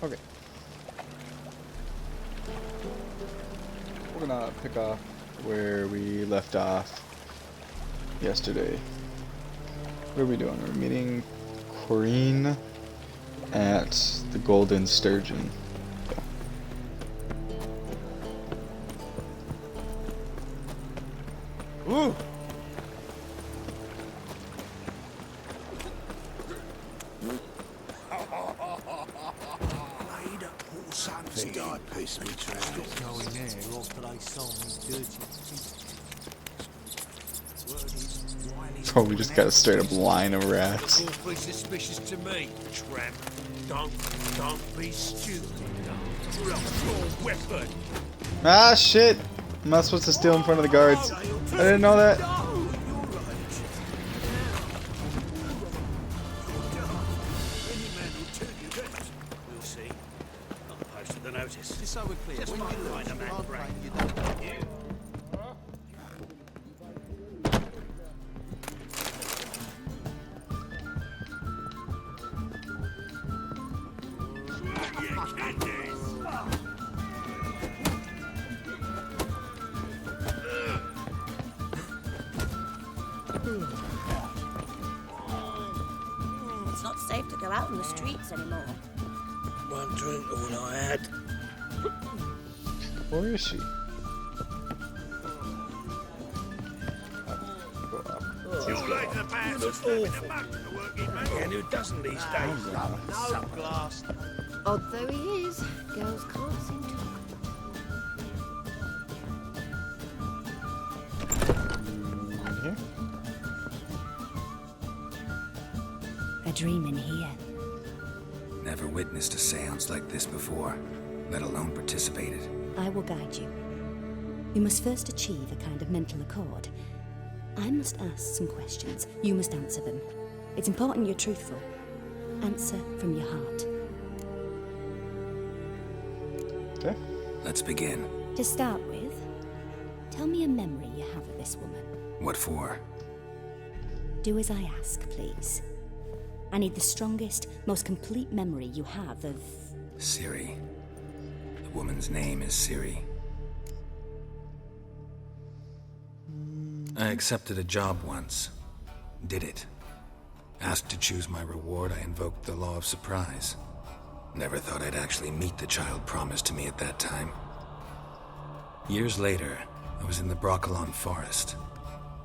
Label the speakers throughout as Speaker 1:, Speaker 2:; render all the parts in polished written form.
Speaker 1: Okay. We're gonna pick up where we left off yesterday. What are we doing? We're meeting Corinne at the Golden Sturgeon. Ooh!
Speaker 2: Going there, or play songs dirty.
Speaker 1: So we just got a straight up line of rats.
Speaker 2: Awfully suspicious to me, tramp. Don't be stupid. You're a full weapon.
Speaker 1: Ah, shit! I'm not supposed to steal in front of the guards. I didn't know that.
Speaker 2: We'll see. Not posted the notice. Just so we're clear, just might find a man brain. You don't want you.
Speaker 3: It's not safe to go out in the streets anymore.
Speaker 2: One drink, all I had.
Speaker 1: Where is she?
Speaker 2: And who doesn't these days? No glass.
Speaker 3: Odd though he is, girls can't seem to.
Speaker 1: Here?
Speaker 3: A dream in here.
Speaker 4: Never witnessed a seance like this before, let alone participated.
Speaker 3: I will guide you. You must first achieve a kind of mental accord. I must ask some questions. You must answer them. It's important you're truthful. Answer from your heart.
Speaker 1: Okay.
Speaker 4: Let's begin.
Speaker 3: To start with, tell me a memory you have of this woman.
Speaker 4: What for?
Speaker 3: Do as I ask, please. I need the strongest, most complete memory you have of...
Speaker 4: Ciri. The woman's name is Ciri. I accepted a job once. Did it. Asked to choose my reward, I invoked the law of surprise. Never thought I'd actually meet the child promised to me at that time. Years later, I was in the Broccolon forest.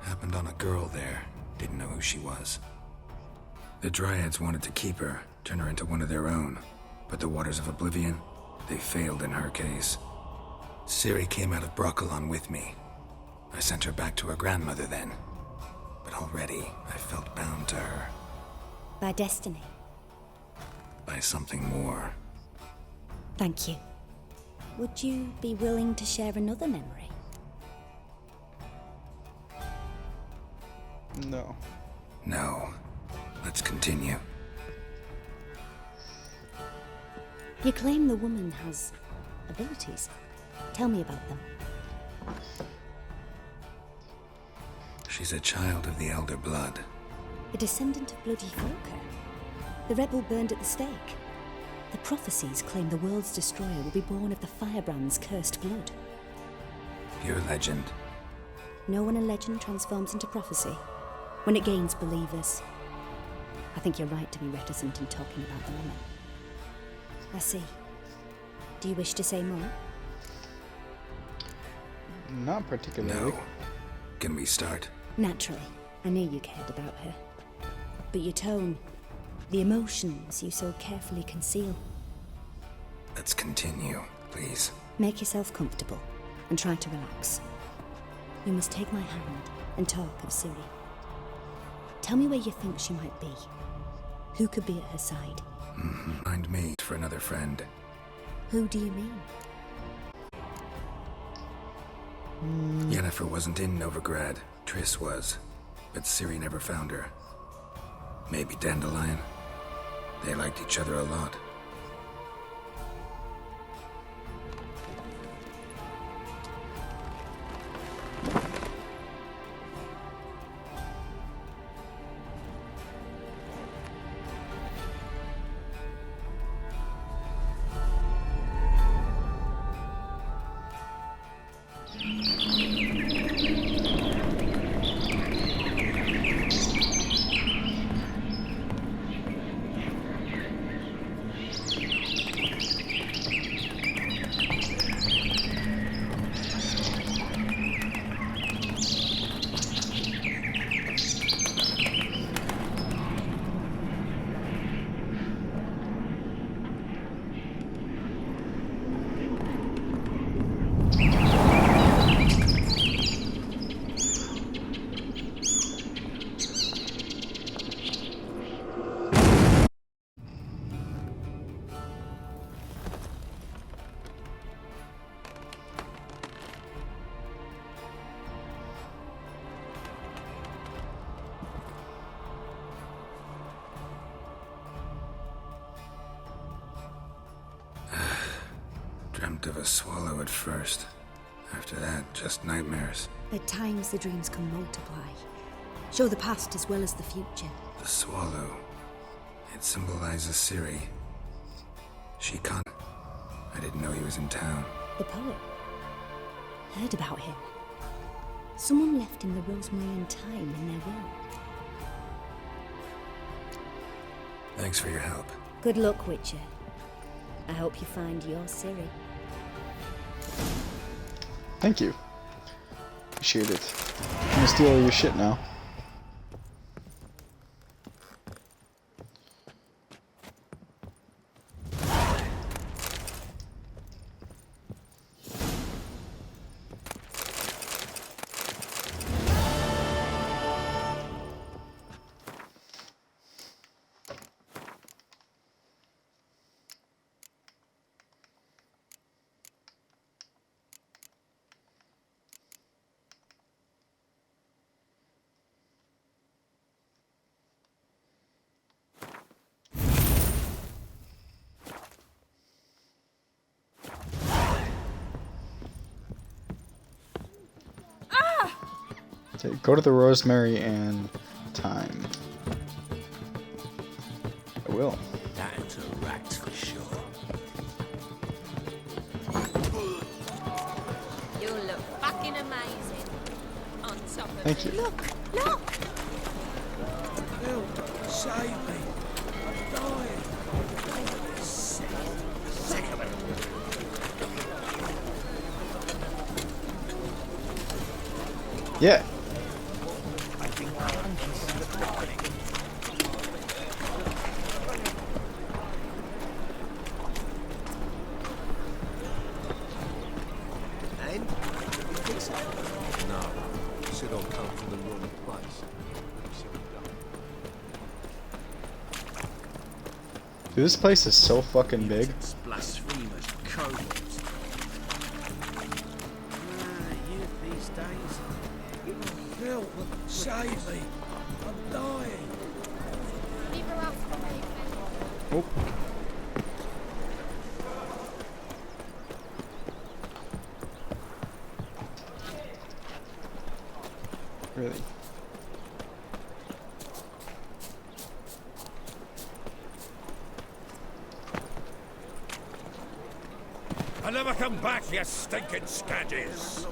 Speaker 4: Happened on a girl there. Didn't know who she was. The Dryads wanted to keep her, turn her into one of their own. But the Waters of Oblivion, they failed in her case. Ciri came out of Broccolon with me. I sent her back to her grandmother then. But already, I felt bound to her.
Speaker 3: By destiny.
Speaker 4: By something more.
Speaker 3: Thank you. Would you be willing to share another memory?
Speaker 1: No.
Speaker 4: No. Let's continue.
Speaker 3: You claim the woman has abilities. Tell me about them.
Speaker 4: She's a child of the Elder Blood.
Speaker 3: A descendant of bloody Folker. The rebel burned at the stake. The prophecies claim the world's destroyer will be born of the Firebrand's cursed blood.
Speaker 4: Pure legend.
Speaker 3: Know when a legend transforms into prophecy? When it gains believers. I think you're right to be reticent in talking about the woman. I see. Do you wish to say more?
Speaker 1: Not particularly.
Speaker 4: No. Can we start?
Speaker 3: Naturally. I knew you cared about her. But your tone, the emotions you so carefully conceal.
Speaker 4: Let's continue, please.
Speaker 3: Make yourself comfortable and try to relax. You must take my hand and talk of Ciri. Tell me where you think she might be. Who could be at her side?
Speaker 4: Find me for another friend.
Speaker 3: Who do you mean?
Speaker 4: Yennefer wasn't in Novigrad. Triss was. But Ciri never found her. Maybe Dandelion. They liked each other a lot. Dreamt of a swallow at first. After that, just nightmares.
Speaker 3: At times, the dreams can multiply, show the past as well as the future.
Speaker 4: The swallow. It symbolizes Ciri. She can't. I didn't know he was in town.
Speaker 3: The poet. Heard about him. Someone left him the Rosemary and thyme in their will.
Speaker 4: Thanks for your help.
Speaker 3: Good luck, Witcher. I hope you find your Ciri.
Speaker 1: Thank you. Appreciate it. I'm gonna steal all your shit now. Okay, go to the Rosemary and thyme. I will.
Speaker 2: That's a rat for sure.
Speaker 5: You look fucking amazing. On top of
Speaker 1: Thank you.
Speaker 3: Look! Look!
Speaker 2: Help! Save me! I'm dying! Sick of it!
Speaker 1: Yeah.
Speaker 2: And? You think so? No. Said I'll come from the wrong place.
Speaker 1: Dude, this place is so fucking big.
Speaker 2: Blasphemous cowards. You these days. Help! Save me! I'm dying!
Speaker 1: Oh. Really?
Speaker 2: I'll never come back, you stinking scadges!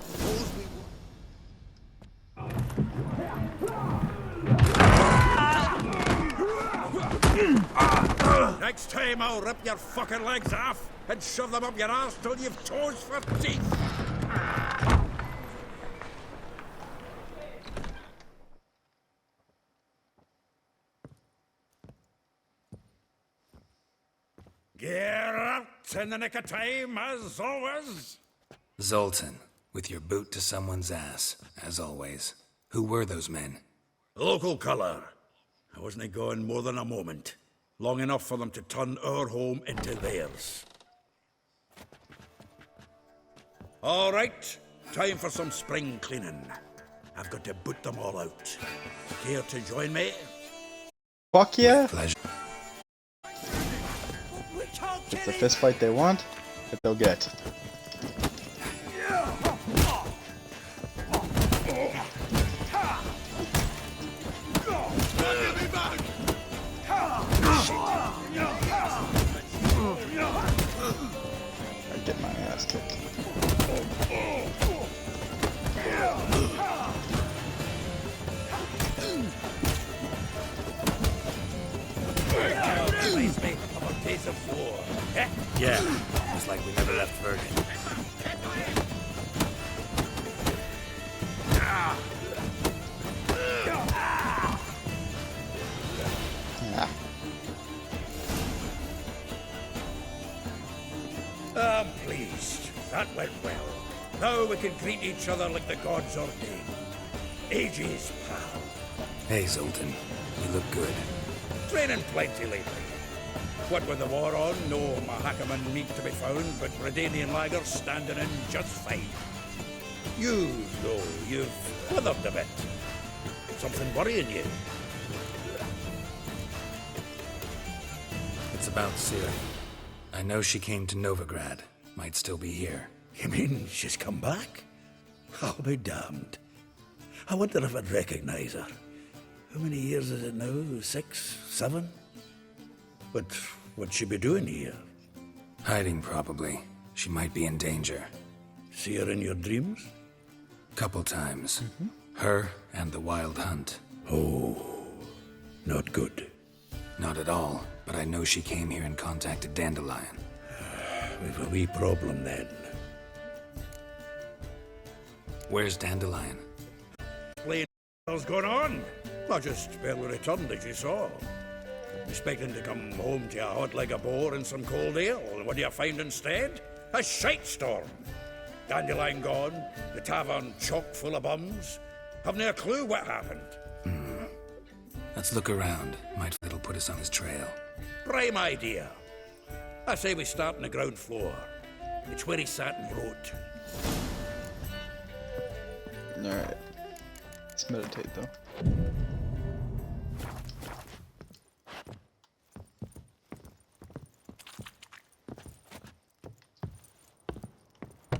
Speaker 2: Next time I'll rip your fucking legs off and shove them up your ass till you've toes for teeth! Get out in the nick of time, as always!
Speaker 4: Zoltan, with your boot to someone's ass, as always. Who were those men?
Speaker 2: Local colour. I wasn't gone more than a moment. Long enough for them to turn our home into theirs. All right, time for some spring cleaning. I've got to boot them all out. Care to join me?
Speaker 1: Fuck yeah!
Speaker 4: Pleasure.
Speaker 1: It's the fist fight they want, that they'll get. I get my ass kicked.
Speaker 2: Reminds me of our days of war. Eh?
Speaker 4: Yeah, it's like we never left Verdun.
Speaker 1: Yeah.
Speaker 2: I'm pleased. That went well. Now we can greet each other like the gods ordained. Ages, pal.
Speaker 4: Hey, Zoltan. You look good.
Speaker 2: Training plenty lately. What with the war on, no Mahakaman meat to be found, but Redanian lagers standing in just fine. You, though, you've withered a bit. Something worrying you?
Speaker 4: It's about Ciri. I know she came to Novigrad. Might still be here.
Speaker 2: You mean she's come back? I'll be damned. I wonder if I'd recognize her. How many years is it now? 6, 7? But what'd she be doing here?
Speaker 4: Hiding, probably. She might be in danger.
Speaker 2: See her in your dreams?
Speaker 4: Couple times. Her and the Wild Hunt.
Speaker 2: Not good.
Speaker 4: Not at all, but I know she came here and contacted Dandelion.
Speaker 2: We've a wee problem then.
Speaker 4: Where's Dandelion?
Speaker 2: What's going on? I just barely returned, as you saw. Expecting to come home to a hot like a boar and some cold ale, and what do you find instead? A shite storm. Dandelion gone, the tavern chock full of bums. Haven't a clue what happened.
Speaker 4: Let's look around. It'll put us on his trail.
Speaker 2: Prime idea. I say we start on the ground floor. It's where he sat and wrote.
Speaker 1: Alright. Let's meditate though.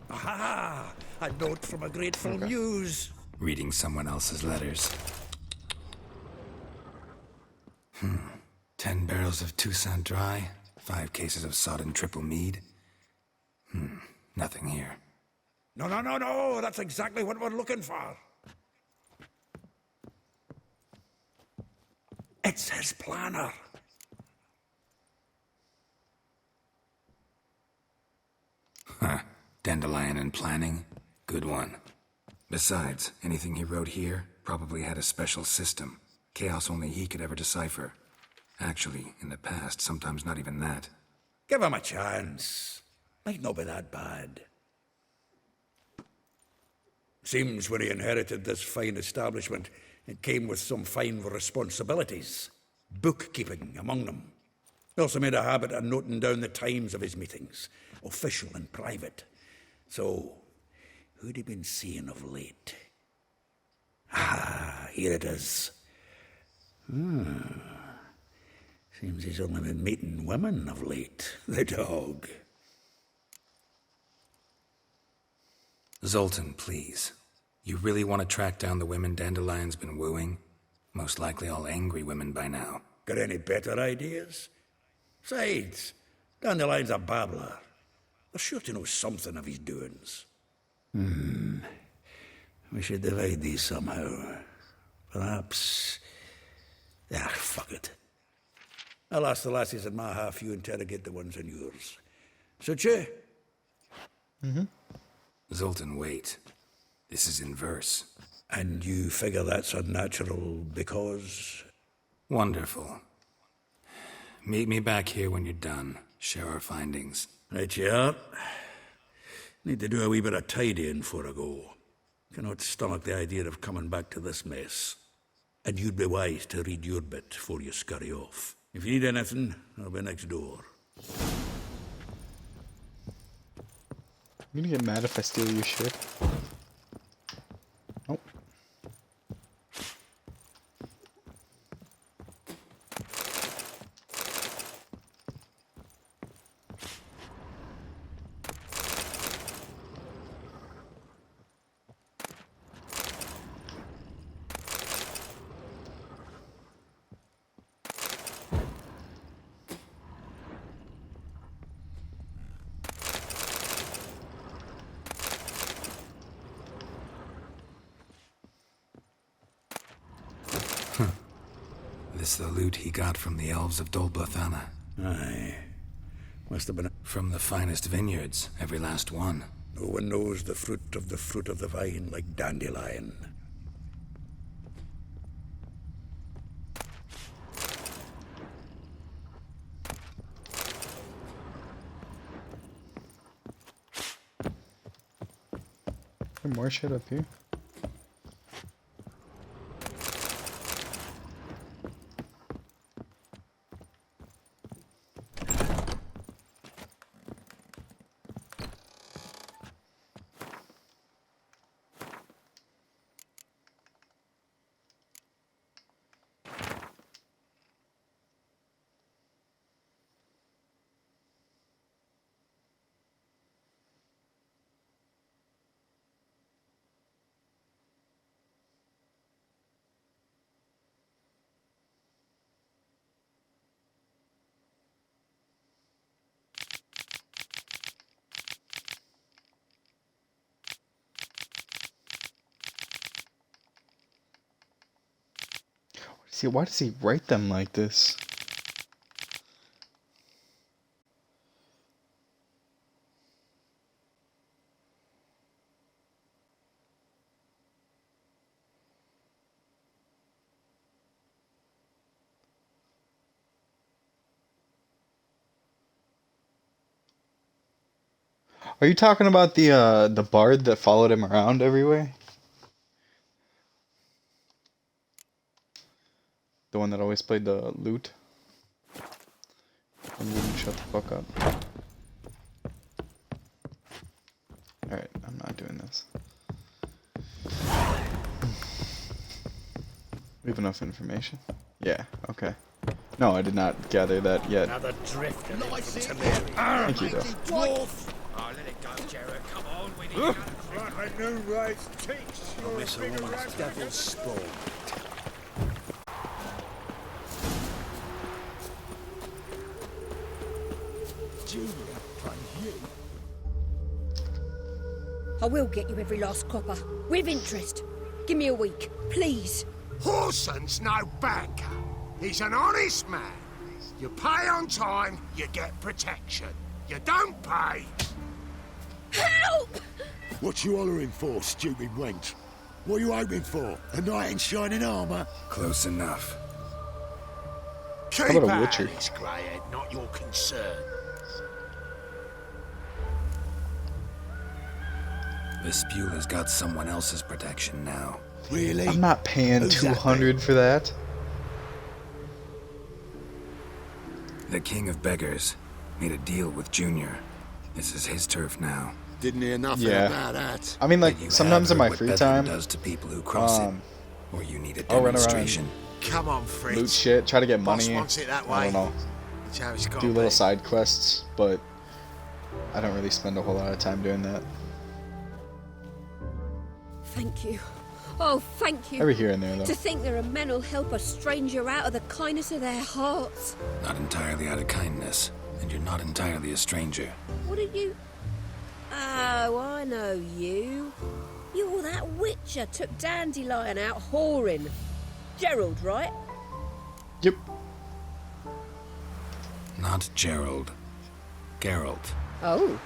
Speaker 2: Aha! A note from a grateful muse.
Speaker 4: Reading someone else's letters. 10 barrels of Toussaint Dry, 5 cases of sodden triple mead. Nothing here.
Speaker 2: No. That's exactly what we're looking for. It's his planner.
Speaker 4: Dandelion and planning? Good one. Besides, anything he wrote here probably had a special system. Chaos only he could ever decipher. Actually, in the past, sometimes not even that.
Speaker 2: Give him a chance. Might not be that bad. Seems when he inherited this fine establishment, it came with some fine responsibilities. Bookkeeping among them. He also made a habit of noting down the times of his meetings, official and private. So, who'd he been seeing of late? Ah, here it is. Seems he's only been meeting women of late, the dog.
Speaker 4: Zoltan, please. You really want to track down the women Dandelion's been wooing? Most likely all angry women by now.
Speaker 2: Got any better ideas? Besides, Dandelion's a babbler. They're sure to know something of his doings. We should divide these somehow. Perhaps... fuck it. I'll ask the lassies in my half, you interrogate the ones in yours. Suit you?
Speaker 4: Zoltan, wait. This is in verse.
Speaker 2: And you figure that's unnatural because...
Speaker 4: Wonderful. Meet me back here when you're done. Share our findings.
Speaker 2: Right you are. Need to do a wee bit of tidying before I go. Cannot stomach the idea of coming back to this mess. And you'd be wise to read your bit before you scurry off. If you need anything, I'll be next door.
Speaker 1: I'm gonna get mad if I steal your shit. Oh.
Speaker 4: This the loot he got from the elves of Dol Blathanna.
Speaker 2: Aye. Must have been...
Speaker 4: From the finest vineyards, every last one.
Speaker 2: No one knows the fruit of the vine like Dandelion.
Speaker 1: There's more shit up here. See, why does he write them like this? Are you talking about the bard that followed him around everywhere? The one that always played the lute? And wouldn't shut the fuck up. Alright, I'm not doing this. We have enough information? Yeah, okay. No, I did not gather that yet.
Speaker 2: Another drift of
Speaker 1: Thank you, though.
Speaker 2: dwarf. Oh, let it go, Jared. Come on, we need like a new race teach. You're a bigger rat devil's spawn.
Speaker 6: I will get you every last copper, with interest. Give me a week, please.
Speaker 7: Horson's no banker. He's an honest man. You pay on time, you get protection. You don't pay.
Speaker 6: Help!
Speaker 8: What you hollering for, stupid wench? What you hoping for? A knight in shining armour?
Speaker 4: Close enough.
Speaker 7: Keep
Speaker 1: about a
Speaker 7: out
Speaker 1: Witcher?
Speaker 7: of this, Greyhead, not your concern.
Speaker 4: Vespula's got someone else's protection now.
Speaker 8: Really?
Speaker 1: I'm not paying
Speaker 8: Who's that
Speaker 1: 200 for that.
Speaker 4: The King of Beggars made a deal with Junior. This is his turf now.
Speaker 8: Didn't hear nothing
Speaker 1: Yeah.
Speaker 8: about that.
Speaker 1: I mean, like,
Speaker 4: But you
Speaker 1: sometimes in
Speaker 4: have
Speaker 1: my
Speaker 4: heard what
Speaker 1: free
Speaker 4: Bethlen
Speaker 1: time,
Speaker 4: does to people who cross it, or you need a
Speaker 1: I'll run around
Speaker 4: demonstration.
Speaker 7: Come on, Fritz.
Speaker 1: loot shit, try to get
Speaker 7: Boss
Speaker 1: money.
Speaker 7: wants it that
Speaker 1: I
Speaker 7: way.
Speaker 1: don't know.
Speaker 7: That's how it's got
Speaker 1: Do
Speaker 7: to
Speaker 1: little
Speaker 7: be.
Speaker 1: side quests, but I don't really spend a whole lot of time doing that.
Speaker 6: Thank you. Oh, thank you.
Speaker 1: Every here and there,
Speaker 6: To
Speaker 1: though.
Speaker 6: think there are men who'll help a stranger out of the kindness of their hearts.
Speaker 4: Not entirely out of kindness, and you're not entirely a stranger.
Speaker 6: What are you... Oh, I know you. You're that witcher took Dandelion out whoring. Gerald, right?
Speaker 1: Yep.
Speaker 4: Not Gerald. Geralt.
Speaker 6: Oh.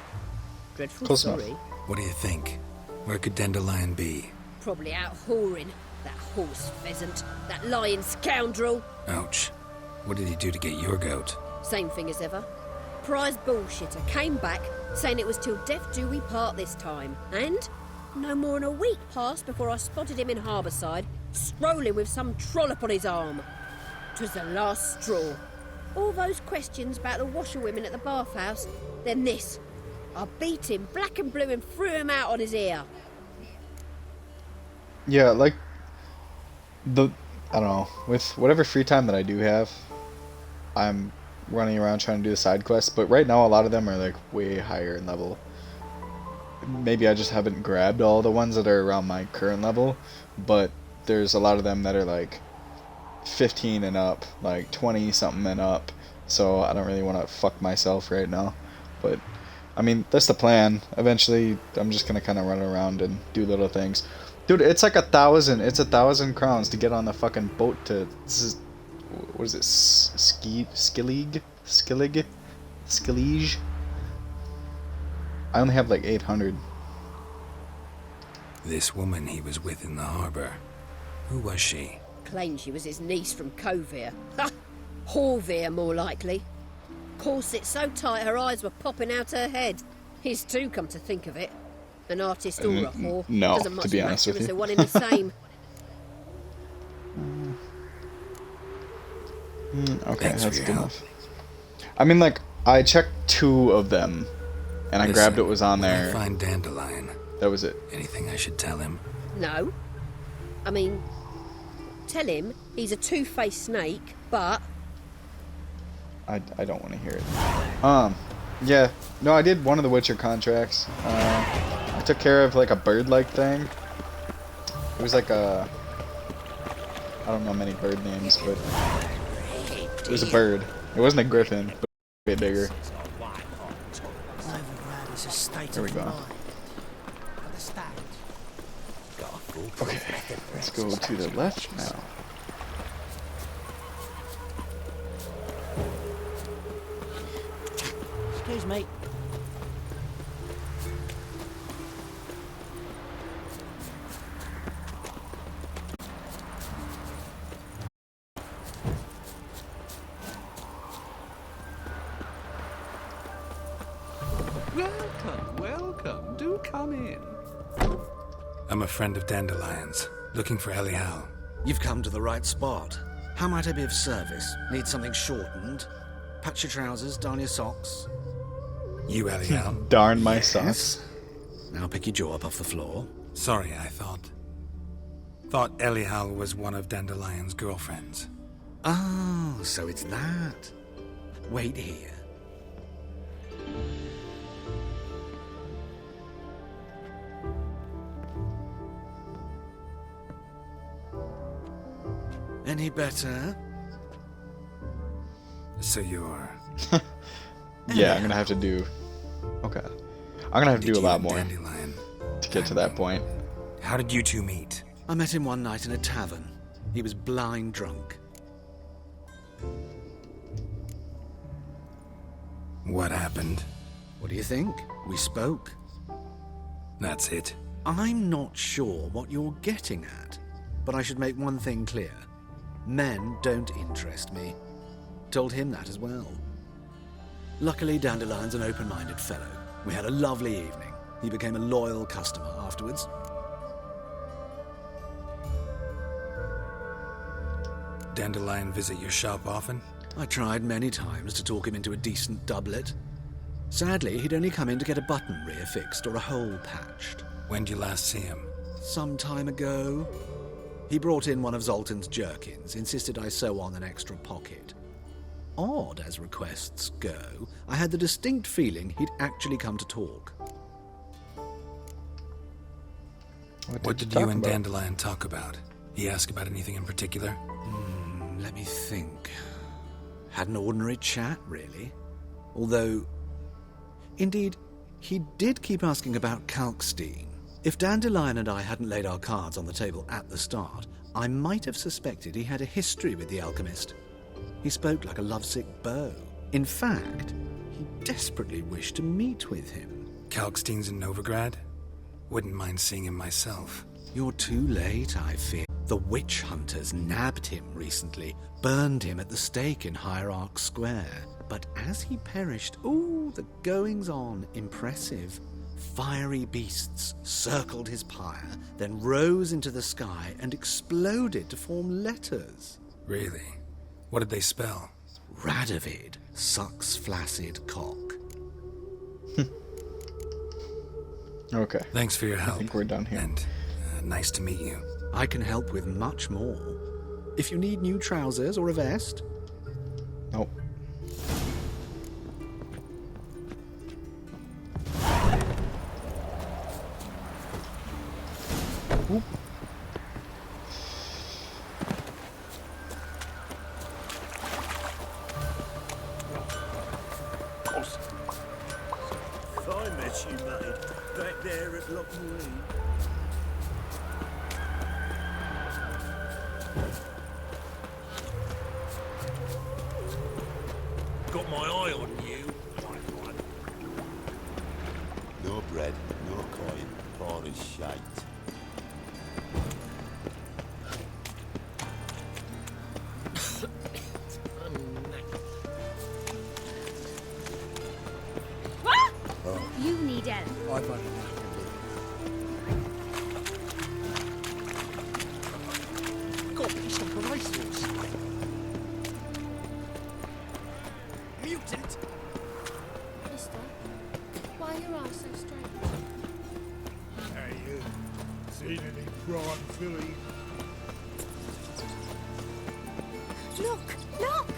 Speaker 6: Dreadful
Speaker 1: Close enough.
Speaker 6: sorry.
Speaker 4: What do you think? Where could Dandelion be?
Speaker 6: Probably out whoring. That horse pheasant. That lying scoundrel.
Speaker 4: Ouch. What did he do to get your goat?
Speaker 6: Same thing as ever. Prize bullshitter came back saying it was till death do we part this time. And no more than a week passed before I spotted him in Harbourside, strolling with some trollop on his arm. 'Twas the last straw. All those questions about the washerwomen at the bathhouse, then this. I beat him black and blue and threw him out on his ear.
Speaker 1: Yeah, like, I don't know, with whatever free time that I do have, I'm running around trying to do the side quests, but right now a lot of them are, like, way higher in level. Maybe I just haven't grabbed all the ones that are around my current level, but there's a lot of them that are, like, 15 and up, like 20 something and up, so I don't really want to fuck myself right now, but I mean, that's the plan. Eventually I'm just gonna kind of run around and do little things. Dude, it's like 1,000 crowns to get on the fucking boat to, what is it, Skellige? I only have like 800.
Speaker 4: This woman he was with in the harbor. Who was she?
Speaker 6: Claimed she was his niece from Kovir. Ha! Horvir, more likely. Corset so tight her eyes were popping out her head. His too, come to think of it. An artist or a whore.
Speaker 1: No,
Speaker 6: Doesn't
Speaker 1: to
Speaker 6: much
Speaker 1: be honest
Speaker 6: matter
Speaker 1: with
Speaker 6: as
Speaker 1: you.
Speaker 6: they're one in the same.
Speaker 1: Okay,
Speaker 4: Thanks
Speaker 1: that's
Speaker 4: for your
Speaker 1: good
Speaker 4: help.
Speaker 1: enough. I mean, like, I checked 2 of them, and I grabbed
Speaker 4: Listen,
Speaker 1: what was on
Speaker 4: when I
Speaker 1: there.
Speaker 4: find Dandelion.
Speaker 1: That was it.
Speaker 4: Anything I should tell him?
Speaker 6: No. I mean, tell him he's a two-faced snake, but
Speaker 1: I don't want to hear it. Yeah. No, I did one of the Witcher contracts. I took care of, like, a bird-like thing. It was like a... I don't know many bird names, but... It was a bird. It wasn't a griffin, but a bit bigger. There we go. Okay, let's go to the left now.
Speaker 9: Excuse me.
Speaker 10: Welcome, welcome. Do come in.
Speaker 4: I'm a friend of Dandelion's, looking for Ellie Howe.
Speaker 9: You've come to the right spot. How might I be of service? Need something shortened? Patch your trousers, darn your socks.
Speaker 4: You, Ellie Howe?
Speaker 1: Darn my
Speaker 9: Yes.
Speaker 1: socks.
Speaker 9: Now pick your jaw up off the floor.
Speaker 4: Sorry, I thought Ellie Howe was one of Dandelion's girlfriends.
Speaker 9: Oh, so it's that. Wait here. Any better?
Speaker 4: So you're...
Speaker 1: Yeah, I'm gonna have to do. Okay. I'm gonna have to
Speaker 4: Did
Speaker 1: do a
Speaker 4: you
Speaker 1: lot
Speaker 4: and
Speaker 1: more
Speaker 4: Dandelion...
Speaker 1: to get to that point.
Speaker 4: How did you two meet?
Speaker 9: I met him one night in a tavern. He was blind drunk.
Speaker 4: What happened?
Speaker 9: What do you think? We spoke.
Speaker 4: That's it.
Speaker 9: I'm not sure what you're getting at, but I should make one thing clear. Men don't interest me. Told him that as well. Luckily, Dandelion's an open-minded fellow. We had a lovely evening. He became a loyal customer afterwards.
Speaker 4: Dandelion visit your shop often?
Speaker 9: I tried many times to talk him into a decent doublet. Sadly, he'd only come in to get a button rear fixed or a hole patched.
Speaker 4: When did you last see him?
Speaker 9: Some time ago. He brought in one of Zoltan's jerkins, insisted I sew on an extra pocket. Odd as requests go, I had the distinct feeling he'd actually come to talk.
Speaker 4: What did you and Dandelion talk about? He asked about anything in particular?
Speaker 9: Let me think. Had an ordinary chat, really. Although, indeed, he did keep asking about Kalkstein. If Dandelion and I hadn't laid our cards on the table at the start, I might have suspected he had a history with the alchemist. He spoke like a lovesick beau. In fact, he desperately wished to meet with him.
Speaker 4: Kalkstein's in Novigrad? Wouldn't mind seeing him myself.
Speaker 9: You're too late, I fear. The witch hunters nabbed him recently, burned him at the stake in Hierarch Square. But as he perished, the goings-on impressive. Fiery beasts circled his pyre, then rose into the sky and exploded to form letters.
Speaker 4: Really? What did they spell?
Speaker 9: Radovid sucks flaccid cock.
Speaker 1: Okay.
Speaker 4: Thanks for your help.
Speaker 1: I think we're done here.
Speaker 4: And nice to meet you.
Speaker 9: I can help with much more. If you need new trousers or a vest,
Speaker 1: Nope. Oop.
Speaker 8: Fine mess you made, back there at Lockwood.
Speaker 7: Got my eye on you.
Speaker 11: No bread, no coin, all is shite.
Speaker 6: You need help.
Speaker 8: I've had enough of it. God, he's like a racehorse. Mutant!
Speaker 5: Mister, why are your eyes so strange?
Speaker 8: Hey, you. Seen any prime filly?
Speaker 3: Look! Look!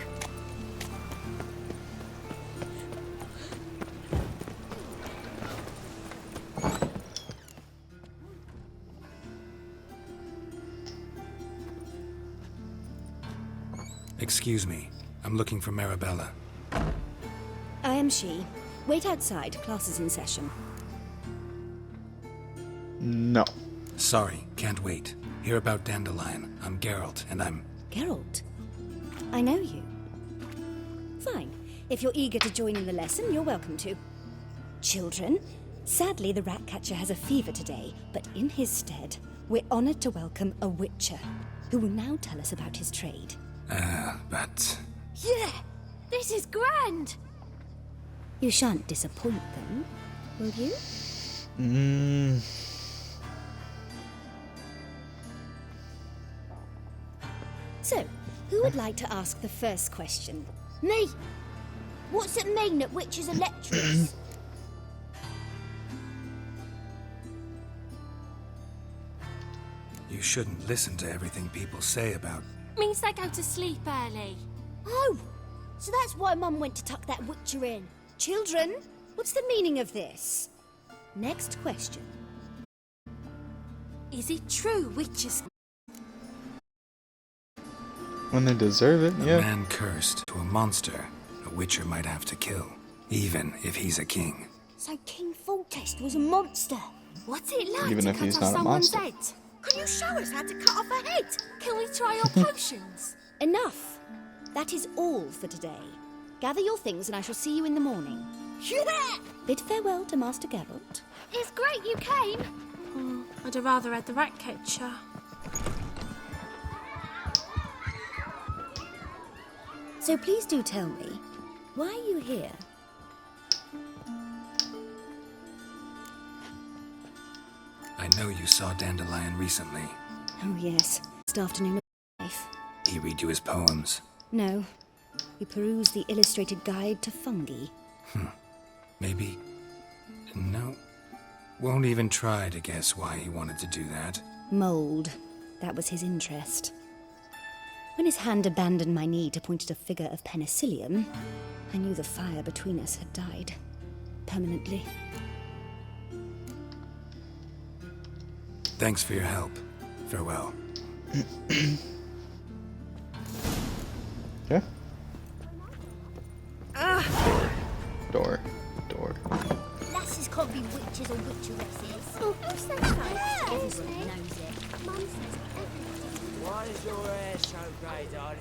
Speaker 4: Excuse me. I'm looking for Marabella.
Speaker 3: I am she. Wait outside. Class is in session.
Speaker 1: No.
Speaker 4: Sorry, can't wait. Hear about Dandelion. I'm Geralt, and I'm...
Speaker 3: Geralt, I know you. Fine. If you're eager to join in the lesson, you're welcome to. Children, sadly the Ratcatcher has a fever today, but in his stead, we're honoured to welcome a Witcher, who will now tell us about his trade.
Speaker 4: But...
Speaker 5: Yeah, this is grand.
Speaker 3: You shan't disappoint them, will you? So, who would like to ask the first question?
Speaker 12: Me. What's it mean that witches are lecturers?
Speaker 4: You shouldn't listen to everything people say about...
Speaker 5: Means they go to sleep early.
Speaker 12: Oh, so that's why Mum went to tuck that witcher in.
Speaker 3: Children, what's the meaning of this? Next question.
Speaker 5: Is it true witches...
Speaker 1: When they deserve it,
Speaker 4: A
Speaker 1: yeah.
Speaker 4: man cursed to a monster a witcher might have to kill, even if he's a king.
Speaker 12: So King Foltest was a monster.
Speaker 5: What's it like
Speaker 1: Even
Speaker 5: to
Speaker 1: if
Speaker 5: cut
Speaker 1: he's
Speaker 5: off
Speaker 1: not a
Speaker 5: someone's
Speaker 1: monster.
Speaker 5: head?
Speaker 6: Can you show us how to cut off a head?
Speaker 5: Can we try your potions?
Speaker 3: Enough. That is all for today. Gather your things and I shall see you in the morning.
Speaker 12: Yeah!
Speaker 3: Bid farewell to Master Geralt.
Speaker 5: It's great you came. Oh, I'd have rather had the Ratcatcher.
Speaker 3: So please do tell me, why are you here?
Speaker 4: I know you saw Dandelion recently.
Speaker 3: Oh yes, this afternoon of life.
Speaker 4: He read you his poems.
Speaker 3: No, we perused the illustrated guide to fungi.
Speaker 4: Maybe... No. Won't even try to guess why he wanted to do that.
Speaker 3: Mold. That was his interest. When his hand abandoned my knee to point at a figure of penicillium, I knew the fire between us had died. Permanently.
Speaker 4: Thanks for your help. Farewell.
Speaker 1: Okay. Door.
Speaker 12: Lasses can't be witches or witcheresses.
Speaker 5: Oh, who's that?
Speaker 12: Everybody knows it.
Speaker 5: Mum says
Speaker 13: Why is your hair so grey, darling?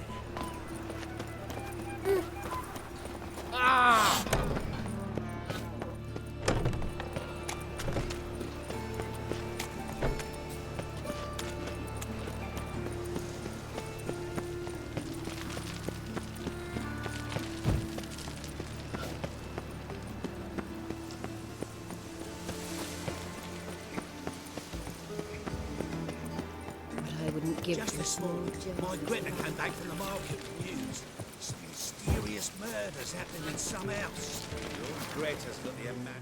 Speaker 3: I wouldn't give
Speaker 7: Just this morning, my Greta came back from the market with news. Some mysterious murders happening in some house. Your Greta's got the imagine.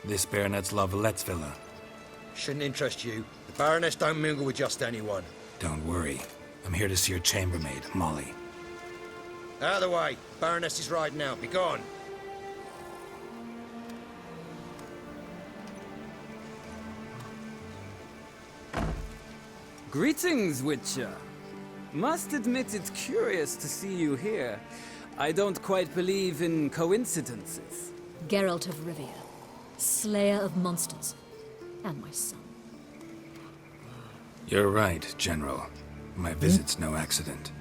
Speaker 4: This Baronet's La Vallette's villa.
Speaker 13: Shouldn't interest you. The Baroness don't mingle with just anyone.
Speaker 4: Don't worry. I'm here to see your chambermaid, Molly.
Speaker 13: Out of the way. Baroness is riding out. Be gone.
Speaker 14: Greetings, Witcher. Must admit it's curious to see you here. I don't quite believe in coincidences.
Speaker 15: Geralt of Rivia, Slayer of Monsters, and my son.
Speaker 4: You're right, General. My visit's no accident.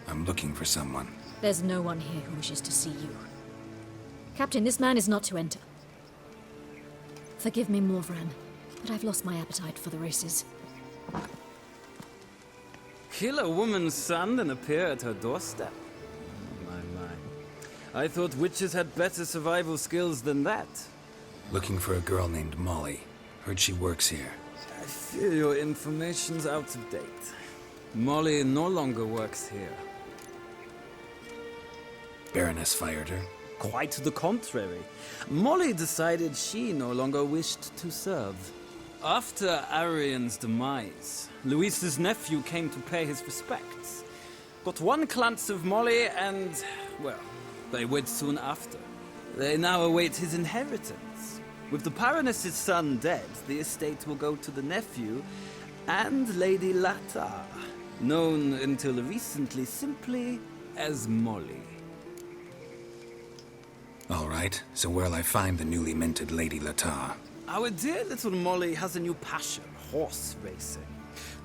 Speaker 4: I'm looking for someone.
Speaker 15: There's no one here who wishes to see you. Captain, this man is not to enter. Forgive me, Morvran, but I've lost my appetite for the races.
Speaker 14: Kill a woman's son and appear at her doorstep? My. I thought witches had better survival skills than that.
Speaker 4: Looking for a girl named Molly. Heard she works here.
Speaker 14: I fear your information's out of date. Molly no longer works here.
Speaker 4: Baroness fired her.
Speaker 14: Quite the contrary. Molly decided she no longer wished to serve. After Arian's demise, Luis's nephew came to pay his respects. Got one glance of Molly and, well, they wed soon after. They now await his inheritance. With the Baroness's son dead, the estate will go to the nephew and Lady Latar, known until recently simply as Molly.
Speaker 4: All right, so where'll I find the newly minted Lady Latar?
Speaker 14: Our dear little Molly has a new passion, horse racing.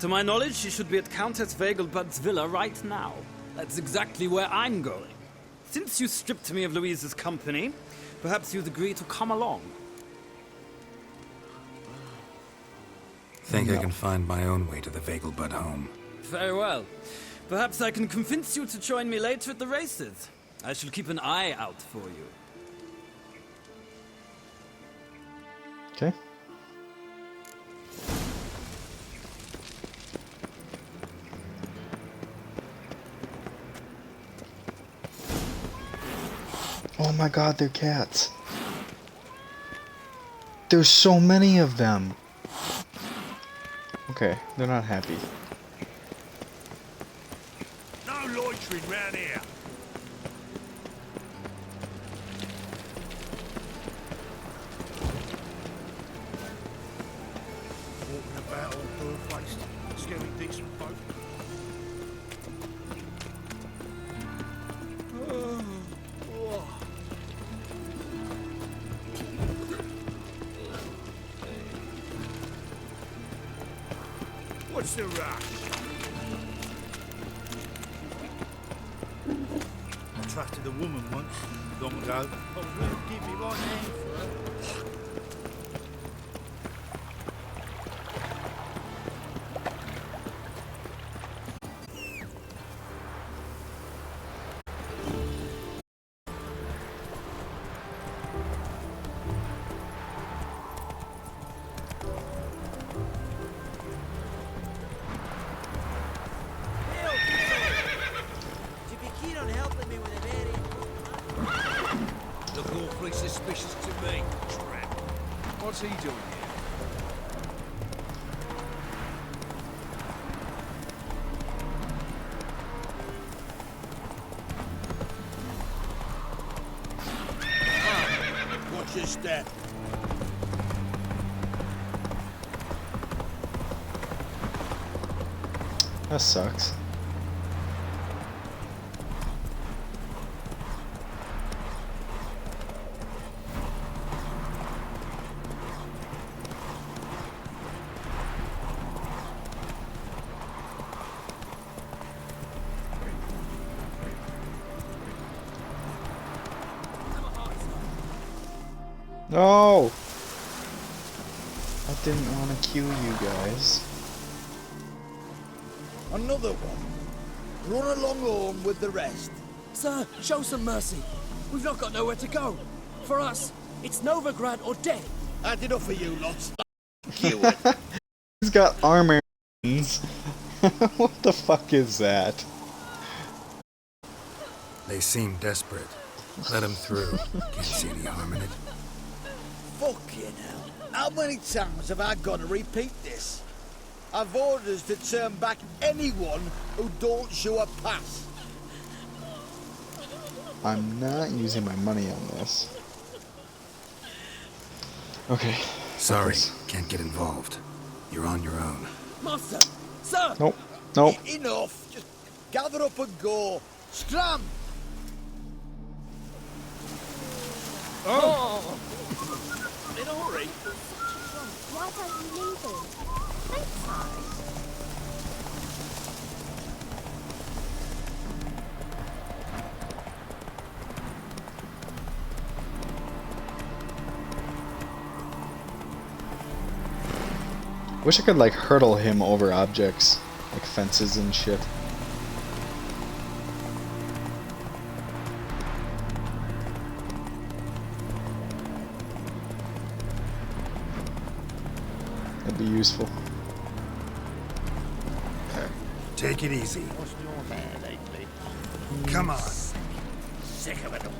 Speaker 14: To my knowledge, she should be at Countess Vegelbud's villa right now. That's exactly where I'm going. Since you stripped me of Louise's company, perhaps you'd agree to come along.
Speaker 4: Think I can find my own way to the Vegelbud home.
Speaker 14: Very well. Perhaps I can convince you to join me later at the races. I shall keep an eye out for you.
Speaker 1: Okay. Oh my god, they're cats. There's so many of them. Okay, they're not happy.
Speaker 7: No loitering round here. Walking about all door-faced, scaring decent folk. What's the rush? I trusted a woman once, long ago. I was willing to give me right hand for her.
Speaker 2: Look awfully suspicious to me, tramp.
Speaker 10: What's he doing here?
Speaker 2: Watch your step.
Speaker 1: That sucks. No! I didn't want to kill you guys.
Speaker 13: Another one. Run along home with the rest.
Speaker 16: Sir, show some mercy. We've not got nowhere to go. For us, it's Novigrad or dead.
Speaker 13: I did enough for you lots.
Speaker 1: He's got armor. What the fuck is that?
Speaker 4: They seem desperate. Let them through. Can't see any harm in it.
Speaker 13: Fucking hell. How many times have I got to repeat this? I've orders to turn back anyone who don't show a pass.
Speaker 1: I'm not using my money on this. Okay.
Speaker 4: Sorry, can't get involved. You're on your own.
Speaker 16: Master! Sir!
Speaker 1: Nope. Nope.
Speaker 13: Enough. Just gather up and go. Scram!
Speaker 16: Oh! In a hurry?
Speaker 12: Why don't you leave him? Thanks,
Speaker 1: Wish I could like hurdle him over objects, like fences and shit. That'd be useful.
Speaker 4: Take it easy.
Speaker 7: What's your man lately?
Speaker 4: Come on.
Speaker 2: Sick of it all.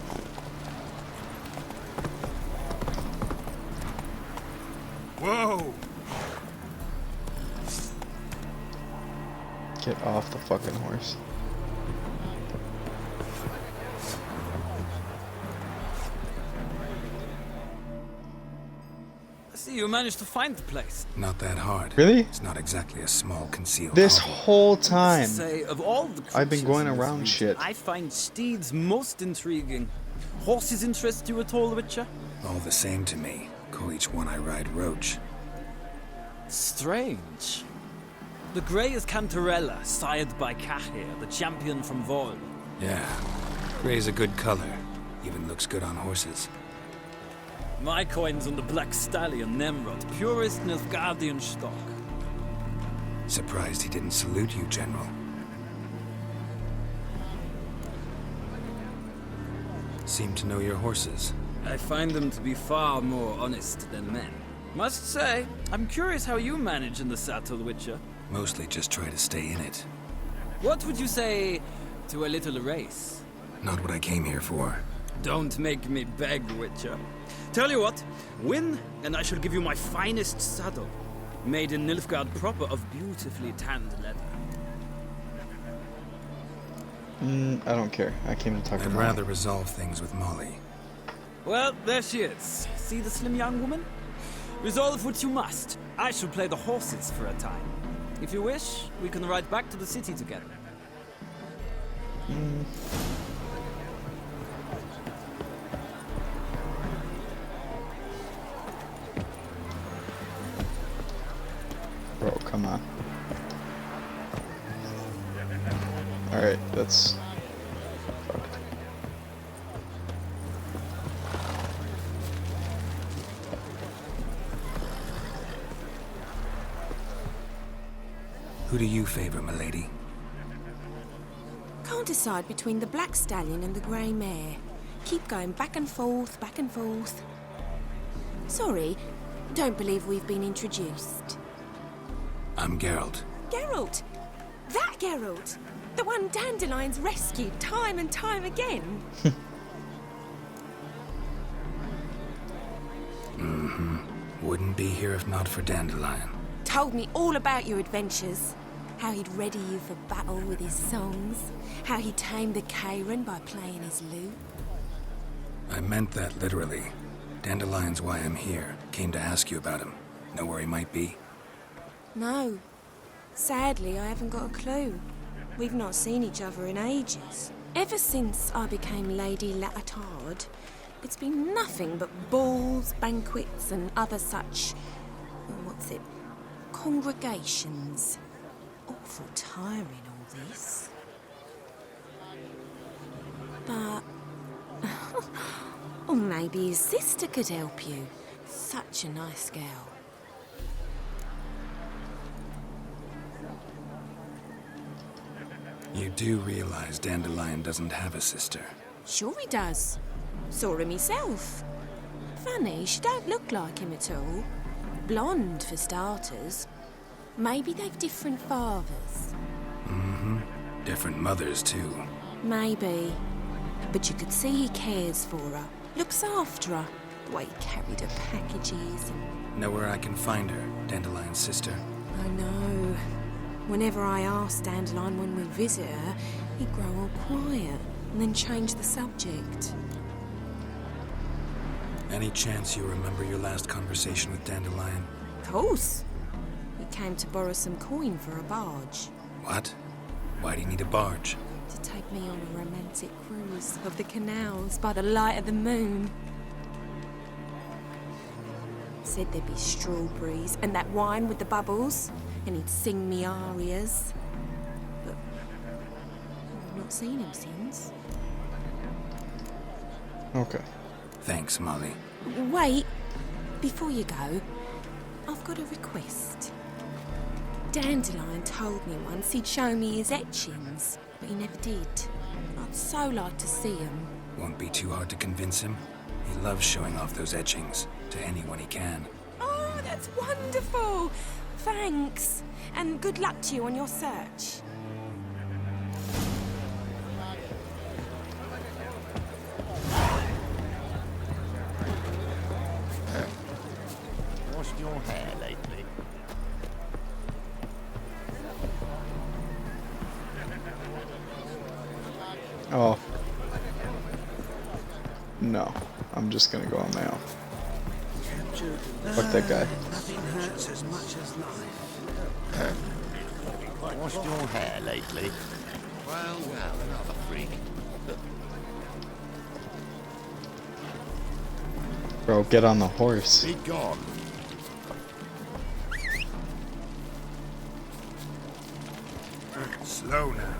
Speaker 4: Whoa!
Speaker 1: Get off the fucking horse.
Speaker 14: I see you managed to find the place.
Speaker 4: Not that hard.
Speaker 1: Really?
Speaker 4: It's not exactly a small concealed
Speaker 1: This
Speaker 4: hovel.
Speaker 1: whole time,
Speaker 14: Say, of all the
Speaker 1: I've been
Speaker 14: creatures
Speaker 1: going
Speaker 14: in this
Speaker 1: around
Speaker 14: region,
Speaker 1: shit.
Speaker 14: I find steeds most intriguing. Horses interest you at all, Witcher?
Speaker 4: All the same to me. Call each one I ride Roach.
Speaker 14: Strange. The grey is Cantarella, sired by Cahir, the champion from Vol.
Speaker 4: Yeah, gray's a good color. Even looks good on horses.
Speaker 14: My coin's on the Black Stallion, Nemrod, purest Nilfgaardian stock.
Speaker 4: Surprised he didn't salute you, General. Seem to know your horses.
Speaker 14: I find them to be far more honest than men. Must say, I'm curious how you manage in the saddle, Witcher.
Speaker 4: Mostly just try to stay in it.
Speaker 14: What would you say to a little race?
Speaker 4: Not what I came here for.
Speaker 14: Don't make me beg, Witcher. Tell you what, win, and I shall give you my finest saddle. Made in Nilfgaard proper of beautifully tanned leather.
Speaker 1: I don't care. I came to talk to
Speaker 4: I'd
Speaker 1: Molly.
Speaker 4: rather resolve things with Molly.
Speaker 14: Well, there she is. See the slim young woman? Resolve what you must. I shall play the horses for a time. If you wish, we can ride back to the city together.
Speaker 1: Bro, come on. Alright, that's... fucked.
Speaker 4: Who do you favor, milady?
Speaker 17: Can't decide between the Black Stallion and the Grey Mare. Keep going back and forth, back and forth. Sorry, don't believe we've been introduced.
Speaker 4: I'm Geralt.
Speaker 17: Geralt! That Geralt! The one Dandelion's rescued time and time again.
Speaker 4: Wouldn't be here if not for Dandelion.
Speaker 17: Told me all about your adventures. How he'd ready you for battle with his songs. How he tamed the Kairan by playing his lute.
Speaker 4: I meant that literally. Dandelion's why I'm here. Came to ask you about him. Know where he might be?
Speaker 17: No. Sadly, I haven't got a clue. We've not seen each other in ages. Ever since I became Lady Latard, it's been nothing but balls, banquets, and other such... congregations. Awful tiring, all this. But... or maybe his sister could help you. Such a nice girl.
Speaker 4: You do realize Dandelion doesn't have a sister.
Speaker 17: Sure he does. Saw him himself. Funny, she don't look like him at all. Blonde, for starters. Maybe they've different fathers.
Speaker 4: Different mothers, too.
Speaker 17: Maybe. But you could see he cares for her. Looks after her. The way he carried her packages and...
Speaker 4: Know where I can find her, Dandelion's sister?
Speaker 17: I know. Whenever I asked Dandelion when we visit her, he'd grow all quiet and then change the subject.
Speaker 4: Any chance you remember your last conversation with Dandelion?
Speaker 17: Of course. He came to borrow some coin for a barge.
Speaker 4: What? Why'd he need a barge?
Speaker 17: To take me on a romantic cruise of the canals by the light of the moon. Said there'd be strawberries and that wine with the bubbles, and he'd sing me arias. But I've not seen him since.
Speaker 1: Okay.
Speaker 4: Thanks, Molly.
Speaker 17: Wait, before you go, I've got a request. Dandelion told me once he'd show me his etchings, but he never did. I'd so like to see them.
Speaker 4: Won't be too hard to convince him. He loves showing off those etchings to anyone he can.
Speaker 17: Oh, that's wonderful! Thanks, and good luck to you on your search.
Speaker 11: Washed your hair lately?
Speaker 1: Oh. No. I'm just gonna go on my own. Fuck that guy.
Speaker 13: Nothing hurts as much as life.
Speaker 11: Washed your hair lately? Well, another freak.
Speaker 1: Bro, get on the horse.
Speaker 8: Be gone.
Speaker 7: Slow now.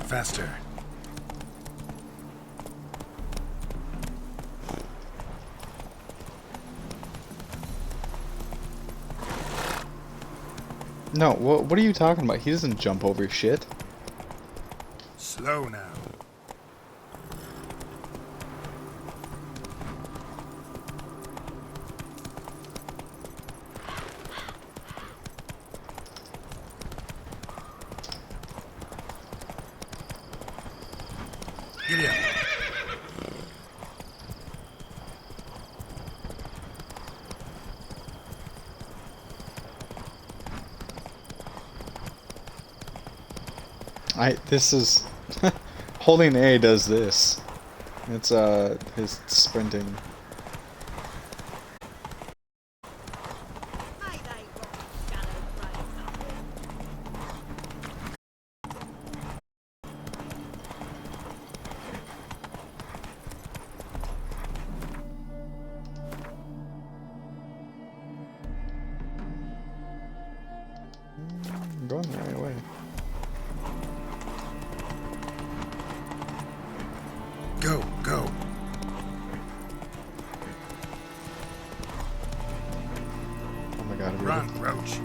Speaker 7: Faster.
Speaker 1: No, what are you talking about? He doesn't jump over shit.
Speaker 7: Slow now. Giddy up.
Speaker 1: This is holding A does this. It's his sprinting. I'm going the right way.
Speaker 7: Go, go.
Speaker 1: Oh my god, really?
Speaker 7: Run, Roach.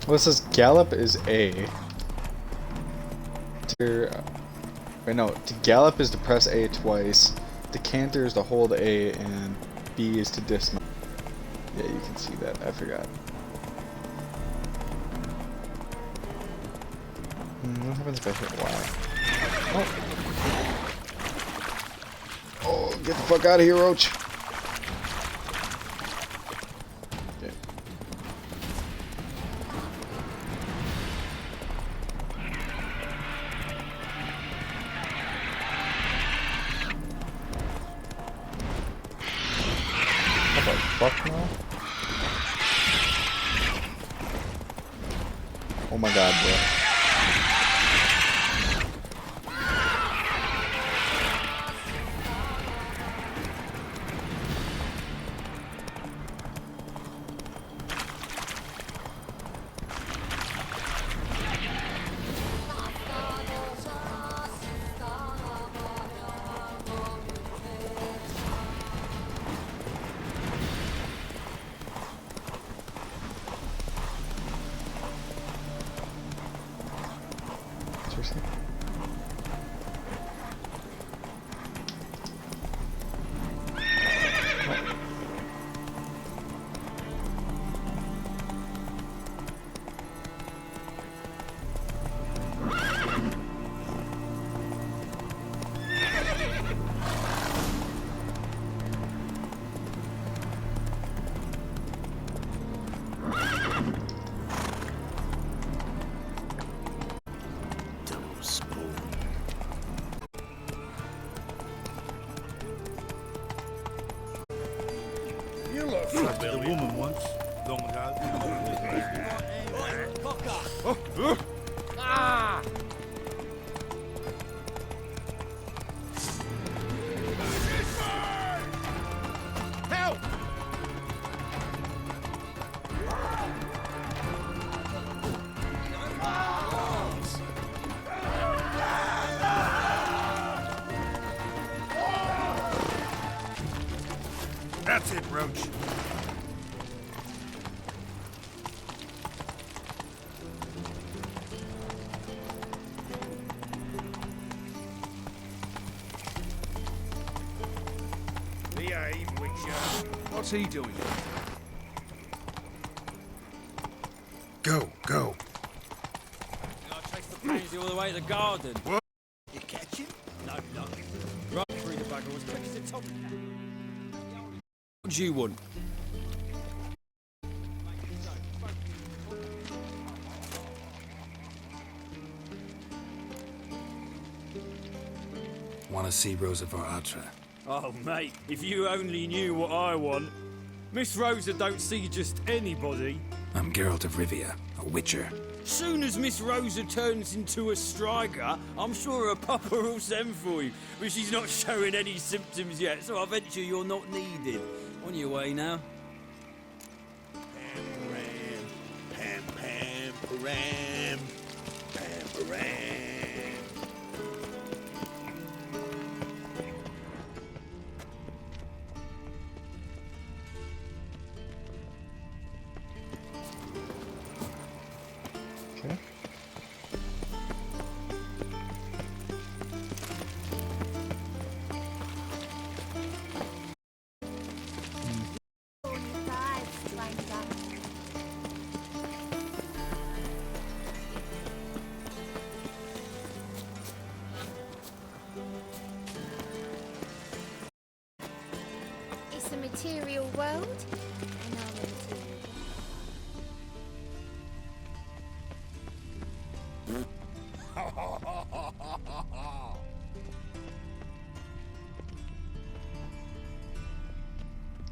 Speaker 1: Well, it says gallop is A. Wait, no. To gallop is to press A twice. To canter is to hold A, and B is to dismount. Yeah, you can see that. I forgot. What happens if I hit Y? Oh. Oh, get the fuck out of here, Roach. Okay. What the fuck now? Oh my god, bro. Seriously?
Speaker 7: You look
Speaker 11: Fucked with a woman once, long ago.
Speaker 7: Ah! Help! That's it, Roach. Behave, Witcher.
Speaker 10: What's he doing?
Speaker 4: Go.
Speaker 14: I'll chase the pansy all the way to the garden.
Speaker 7: What? You catch him?
Speaker 14: No, no. Run through the bugger as quick as a tomcat. What do you want?
Speaker 4: Want to see Rosa var Atra?
Speaker 14: Oh, mate, if you only knew what I want. Miss Rosa don't see just anybody.
Speaker 4: I'm Geralt of Rivia, a witcher.
Speaker 14: Soon as Miss Rosa turns into a striker, I'm sure her papa will send for you. But she's not showing any symptoms yet, so I venture you're not needed. On your way now.
Speaker 7: Pam, pam, param. Pam, param.
Speaker 1: Okay.
Speaker 12: It's a material world, and I'm a material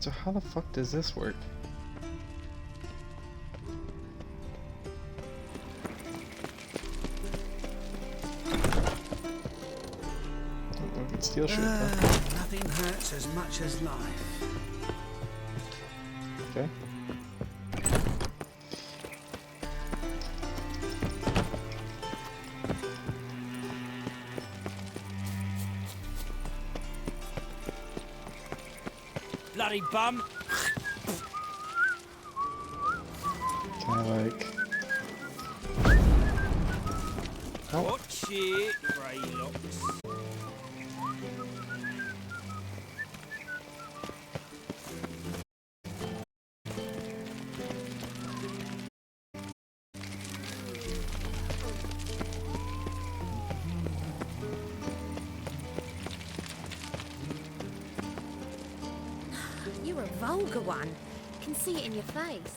Speaker 1: So how the fuck does this work? Oh, it's steel shit, huh?
Speaker 10: Nothing hurts as much as life.
Speaker 1: Okay.
Speaker 14: Bloody bum!
Speaker 1: Can I like... Oh.
Speaker 14: Watch it, Greylocks.
Speaker 5: You're a vulgar one. Can see it in your face.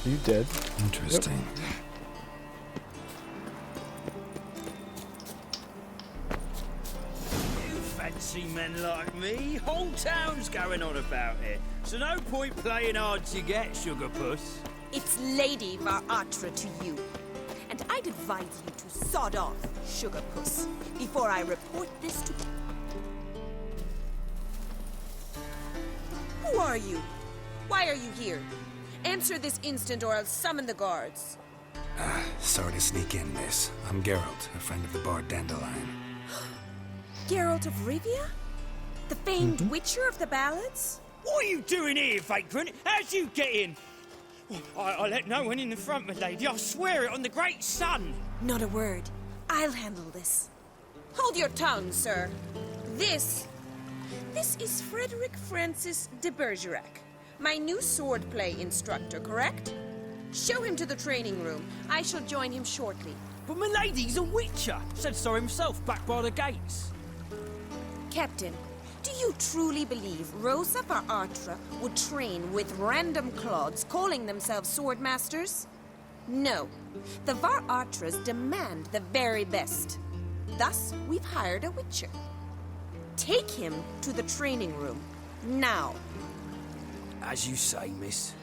Speaker 1: Are you dead?
Speaker 4: Interesting.
Speaker 14: You fancy men like me? Whole town's going on about it. So no point playing hard to get, sugar puss.
Speaker 17: It's Lady var Atra to you. And I'd advise you to sod off, sugar puss, before I report this to... Who are you? Why are you here? Answer this instant or I'll summon the guards.
Speaker 4: Sorry to sneak in, miss. I'm Geralt, a friend of the bard Dandelion.
Speaker 17: Geralt of Rivia? The famed witcher of the ballads?
Speaker 14: What are you doing here, vagrant? How'd you get in? I let no one in the front, my lady. I swear it on the great sun.
Speaker 17: Not a word. I'll handle this. Hold your tongue, sir. This is Frederick Francis de Bergerac, my new swordplay instructor, correct? Show him to the training room. I shall join him shortly.
Speaker 14: But my lady's a witcher. Said so himself back by the gates.
Speaker 17: Captain, Do you truly believe Rosa Var Artra would train with random clods calling themselves sword masters? No. The Var Artras demand the very best. Thus, we've hired a witcher. Take him to the training room. Now.
Speaker 16: As you say, miss.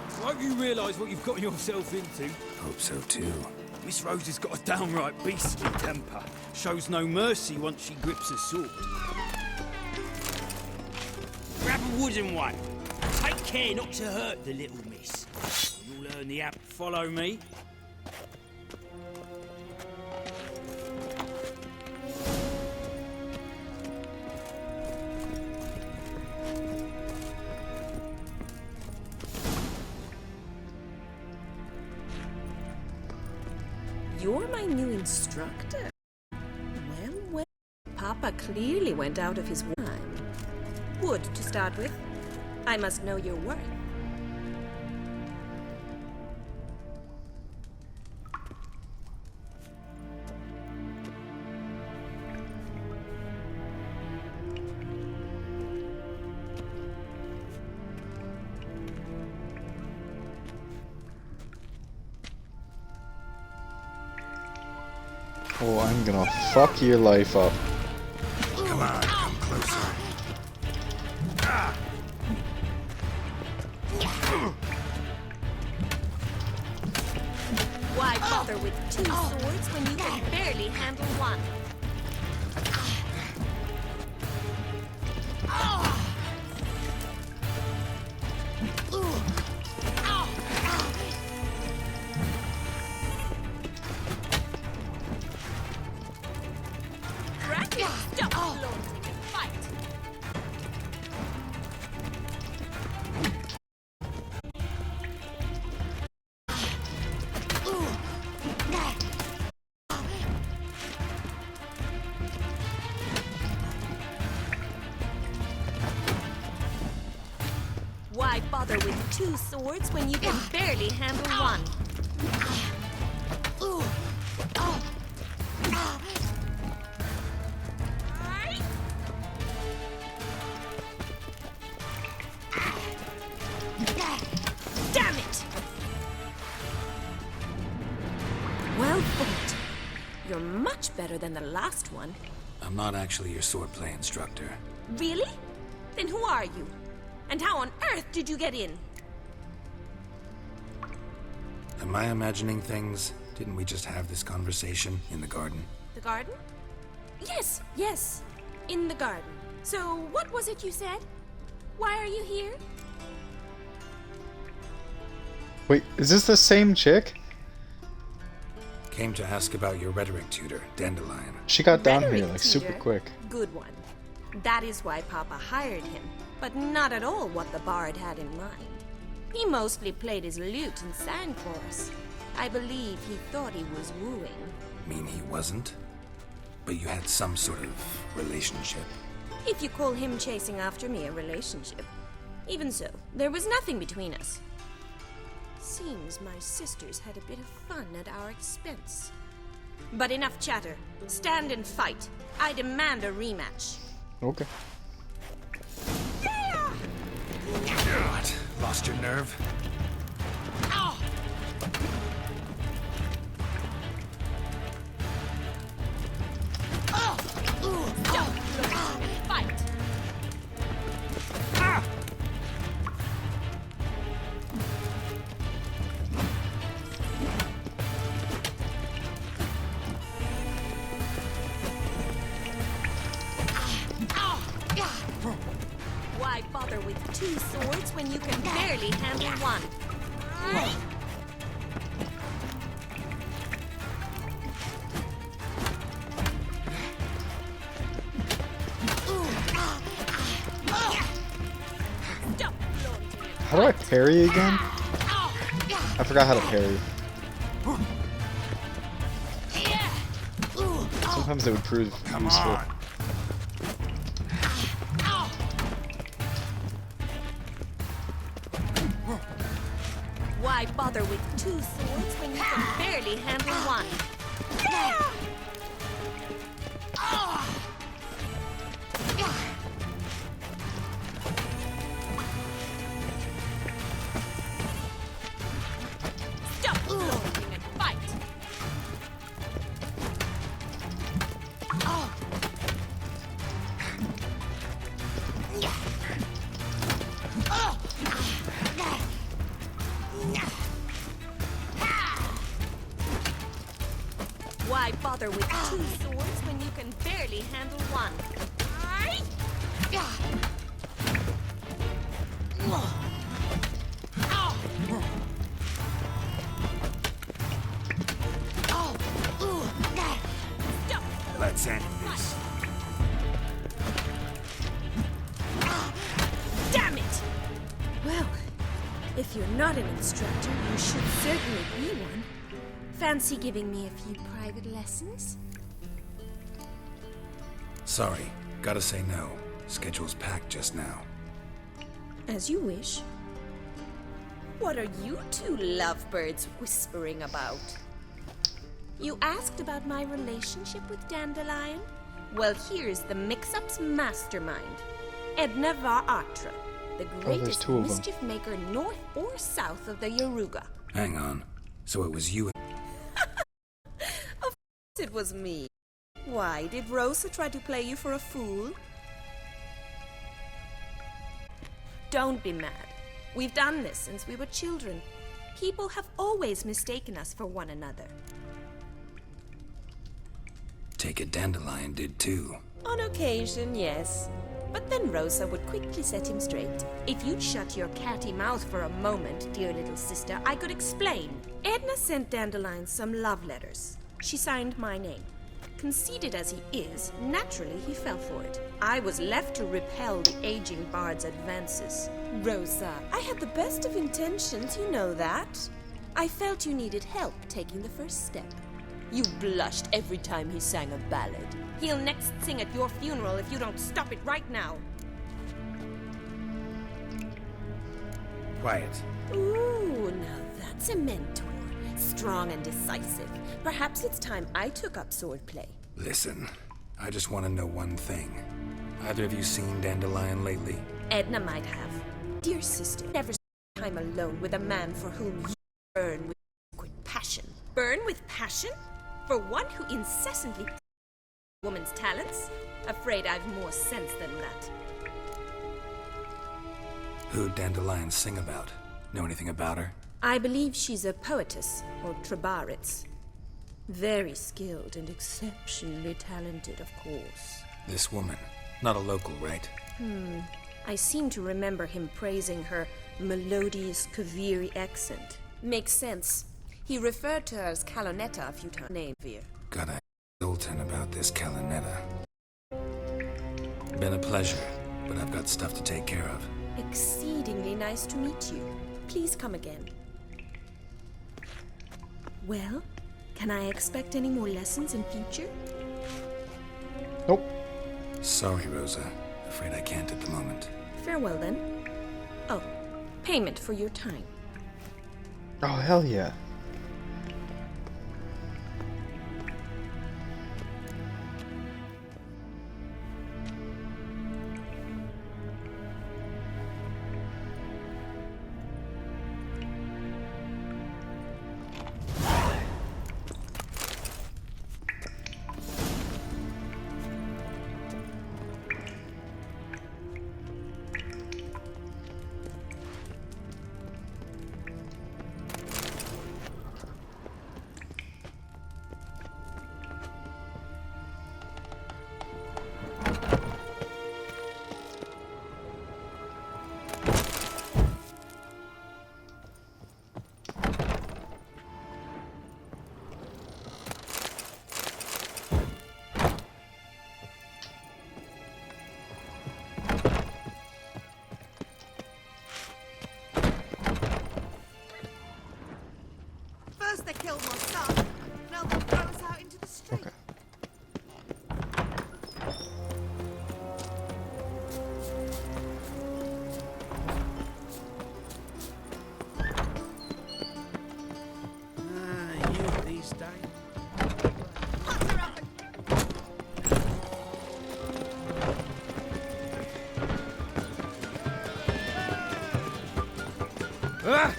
Speaker 14: I hope you realise what you've got yourself into.
Speaker 4: Hope so too.
Speaker 14: Miss Rose has got a downright beastly temper. Shows no mercy once she grips a sword.
Speaker 16: Grab a wooden one. Take care not to hurt the little miss.
Speaker 14: You'll learn the app. Follow me.
Speaker 17: You're my new instructor. Well, Papa clearly went out of his time. Wood, to start with. I must know your worth.
Speaker 1: Oh, I'm gonna fuck your life up.
Speaker 4: Come on, come closer.
Speaker 17: Why bother with two swords when you can barely handle one? Why bother with two swords when you can barely handle one? Damn it! Well fought. You're much better than the last one.
Speaker 4: I'm not actually your swordplay instructor.
Speaker 17: Really? Then who are you? And how on earth did you get in?
Speaker 4: Am I imagining things? Didn't we just have this conversation in the garden?
Speaker 17: The garden? Yes, yes. In the garden. So, what was it you said? Why are you here?
Speaker 1: Wait, is this the same chick?
Speaker 4: Came to ask about your rhetoric tutor, Dandelion.
Speaker 1: She got down
Speaker 17: Rhetoric
Speaker 1: here like super
Speaker 17: tutor?
Speaker 1: quick.
Speaker 17: Good one. That is why Papa hired him, but not at all what the bard had in mind. He mostly played his lute and sang for us. I believe he thought he was wooing.
Speaker 4: Mean he wasn't? But you had some sort of relationship.
Speaker 17: If you call him chasing after me a relationship. Even so, there was nothing between us. Seems my sisters had a bit of fun at our expense. But enough chatter. Stand and fight. I demand a rematch.
Speaker 1: Okay.
Speaker 4: What? Lost your nerve?
Speaker 17: Fight! Why bother with two swords when you can barely handle one?
Speaker 1: How do I parry again? I forgot how to parry. Sometimes it would prove useful.
Speaker 4: On.
Speaker 17: bother with 2 swords when you can barely handle one? Stop blowing and fight! Why bother with 2 swords when you can barely handle one?
Speaker 4: Let's end this.
Speaker 17: Damn it! Well, if you're not an instructor, you should certainly be one. Fancy giving me a few private lessons?
Speaker 4: Sorry, gotta say no. Schedule's packed just now.
Speaker 17: As you wish. What are you 2 lovebirds whispering about? You asked about my relationship with Dandelion? Well, here's the mix-up's mastermind. Edna Va'Atra, the greatest
Speaker 1: 2 of them.
Speaker 17: mischief maker north or south of the Yaruga.
Speaker 4: Hang on. So it was you.
Speaker 17: Of course it was me. Why, did Rosa try to play you for a fool? Don't be mad. We've done this since we were children. People have always mistaken us for one another.
Speaker 4: Take it Dandelion did too.
Speaker 17: On occasion, yes. But then Rosa would quickly set him straight. If you'd shut your catty mouth for a moment, dear little sister, I could explain. Edna sent Dandelion some love letters. She signed my name. Conceited as he is, naturally he fell for it. I was left to repel the aging bard's advances. Rosa, I had the best of intentions, you know that. I felt you needed help taking the first step. You blushed every time he sang a ballad. He'll next sing at your funeral if you don't stop it right now.
Speaker 4: Quiet.
Speaker 17: Ooh, now that's a mentor. Strong and decisive. Perhaps it's time I took up swordplay.
Speaker 4: Listen, I just want to know one thing. Either of you seen Dandelion lately?
Speaker 17: Edna might have. Dear sister, never spend time alone with a man for whom you burn with secret passion. Burn with passion? For one who incessantly a woman's talents? Afraid I've more sense than that.
Speaker 4: Who'd Dandelion sing about? Know anything about her?
Speaker 17: I believe she's a poetess, or Trebaritz. Very skilled and exceptionally talented, of course.
Speaker 4: This woman. Not a local, right?
Speaker 17: I seem to remember him praising her melodious Kaviri accent. Makes sense. He referred to her as Calonetta a few times. Name Veer.
Speaker 4: Gotta ask Zoltan about this Calonetta. Been a pleasure, but I've got stuff to take care of.
Speaker 17: Exceedingly nice to meet you. Please come again. Well, can I expect any more lessons in future?
Speaker 1: Nope.
Speaker 4: Sorry, Rosa. Afraid I can't at the moment.
Speaker 17: Farewell then. Oh, payment for your time.
Speaker 1: Oh, hell yeah.
Speaker 18: First they killed my son, now they'll throw us out into the street.
Speaker 1: Okay.
Speaker 10: this day.
Speaker 2: Ah!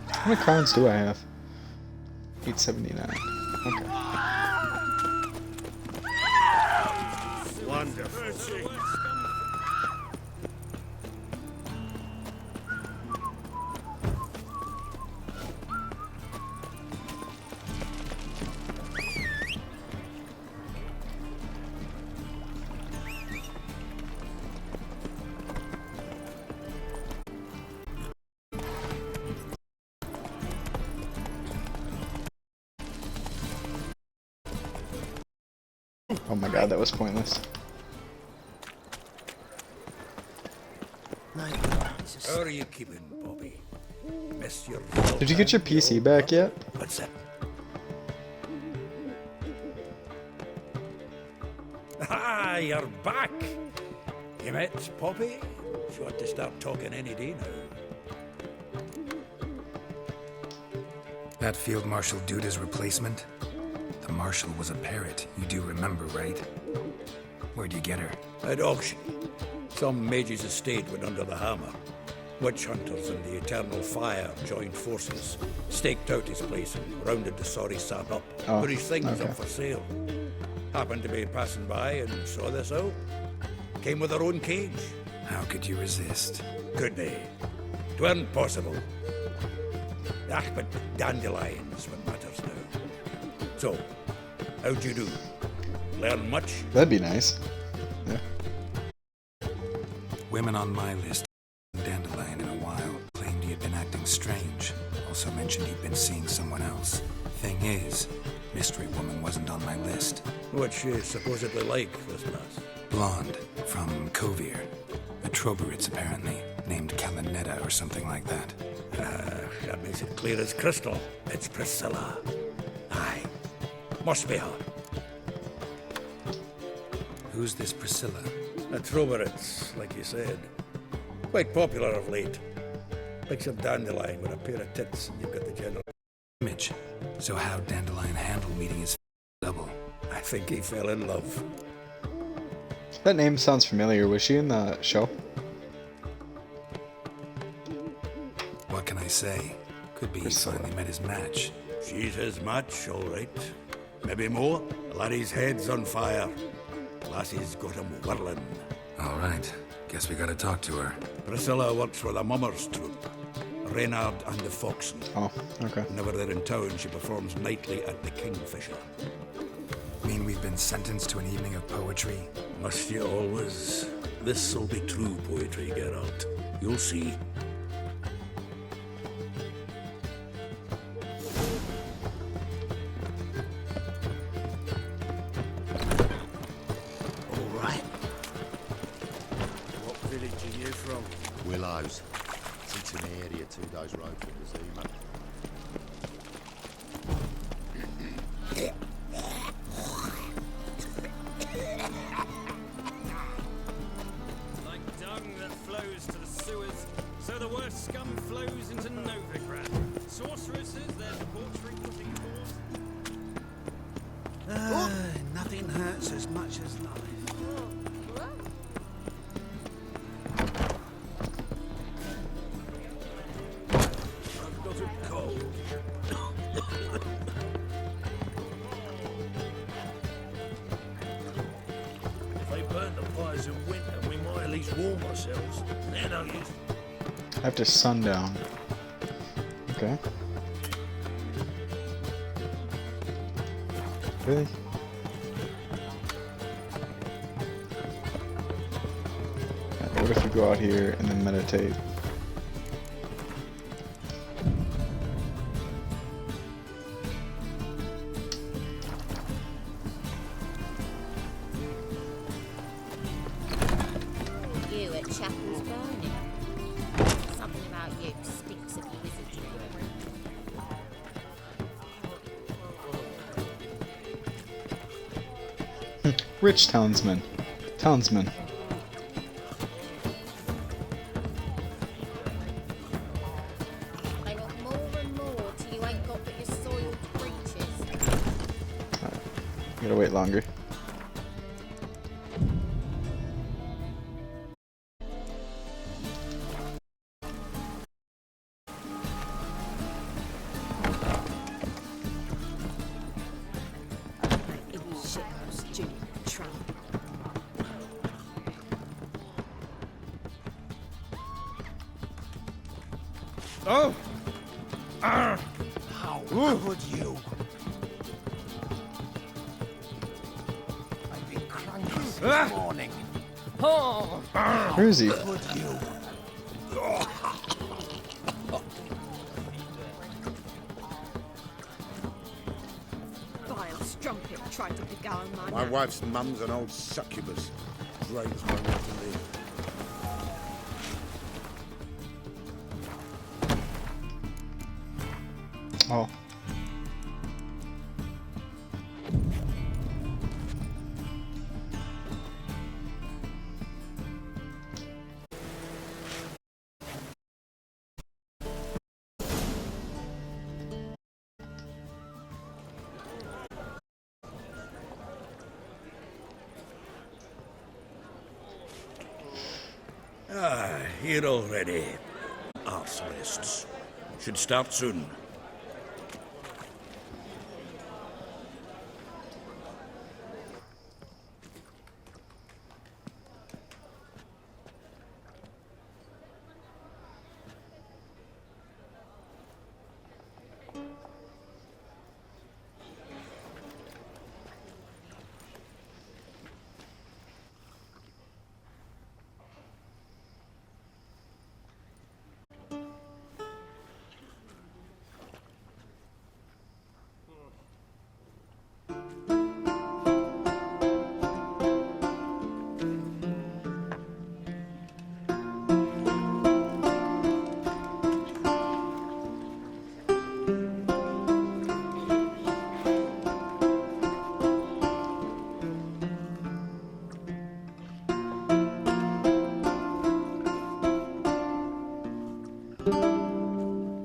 Speaker 1: How many crowns do I have? 879. Okay.
Speaker 11: Wonderful.
Speaker 1: Oh my god, that was pointless.
Speaker 2: How are you keeping, Bobby? Miss your...
Speaker 1: Did you get your PC back yet?
Speaker 2: What's that? Ah, you're back! You met Poppy? She ought to start talking any day now.
Speaker 4: That Field Marshal Duda's replacement? The Marshal was a parrot, you do remember, right? Where'd you get her?
Speaker 2: At auction. Some mage's estate went under the hammer. Witch hunters and the Eternal Fire joined forces, staked out his place and rounded the sorry sap up, put his things up for sale. Happened to be passing by and saw this out. Came with her own cage.
Speaker 4: How could you resist?
Speaker 2: Could they? 'Tweren't possible. Ah, but dandelions what matters now. So, how'd you do? Learn much?
Speaker 1: That'd be nice. Yeah.
Speaker 4: Women on my list, Dandelion in a while, claimed he had been acting strange. Also mentioned he'd been seeing someone else. Thing is, Mystery Woman wasn't on my list.
Speaker 2: What's she supposedly like, this lass?
Speaker 4: Blonde, from Kovir. A Troberitz, apparently, named Kalinetta or something like that.
Speaker 2: That makes it clear as crystal. It's Priscilla. Aye. Must be her.
Speaker 4: Who's this Priscilla?
Speaker 2: A Troberitz, like you said. Quite popular of late. Picture Dandelion with a pair of tits and you've got the general
Speaker 4: image. So how'd Dandelion handle meeting his double?
Speaker 2: I think he fell in love.
Speaker 1: That name sounds familiar. Was she in the show?
Speaker 4: What can I say? Could be he finally met his match.
Speaker 2: She's his match, all right. Maybe more. Laddie's head's on fire. Lassie's got him whirling.
Speaker 4: All right. Guess we gotta talk to her.
Speaker 2: Priscilla works for the Mummers troupe. Reynard and the Foxen.
Speaker 1: Oh, okay.
Speaker 2: Whenever they're in town, she performs nightly at the Kingfisher.
Speaker 4: Mean we've been sentenced to an evening of poetry?
Speaker 2: Must you always? This'll be true poetry, Geralt. You'll see.
Speaker 7: All right. What village are you from?
Speaker 11: Willows. It's in the area 2 days road from the Zima.
Speaker 14: Like dung that flows to the sewers, so the worst scum flows into Novigrad. Sorceresses, their debauchery putting forth.
Speaker 10: Nothing hurts as much as life.
Speaker 7: I've got a cold. If they burn the fires in winter, we might at least warm ourselves. They're no use.
Speaker 1: After sundown. Okay. Really? What if we go out here and then meditate?
Speaker 5: You at Chapel's Burning. Something about you stinks of your wizardry.
Speaker 1: Rich townsman. Townsman.
Speaker 5: They want more and more till you ain't got but your soiled breeches.
Speaker 1: Gotta wait longer.
Speaker 7: Oh! How could you? I've been cranky since morning.
Speaker 16: Oh!
Speaker 1: Where is he?
Speaker 7: How could you?
Speaker 6: Vile strumpet tried to beguile my
Speaker 11: My
Speaker 6: nap.
Speaker 11: wife's mum's an old succubus. Drains my way to live.
Speaker 1: Oh.
Speaker 2: Ah, here already. Arse lists. Should start soon.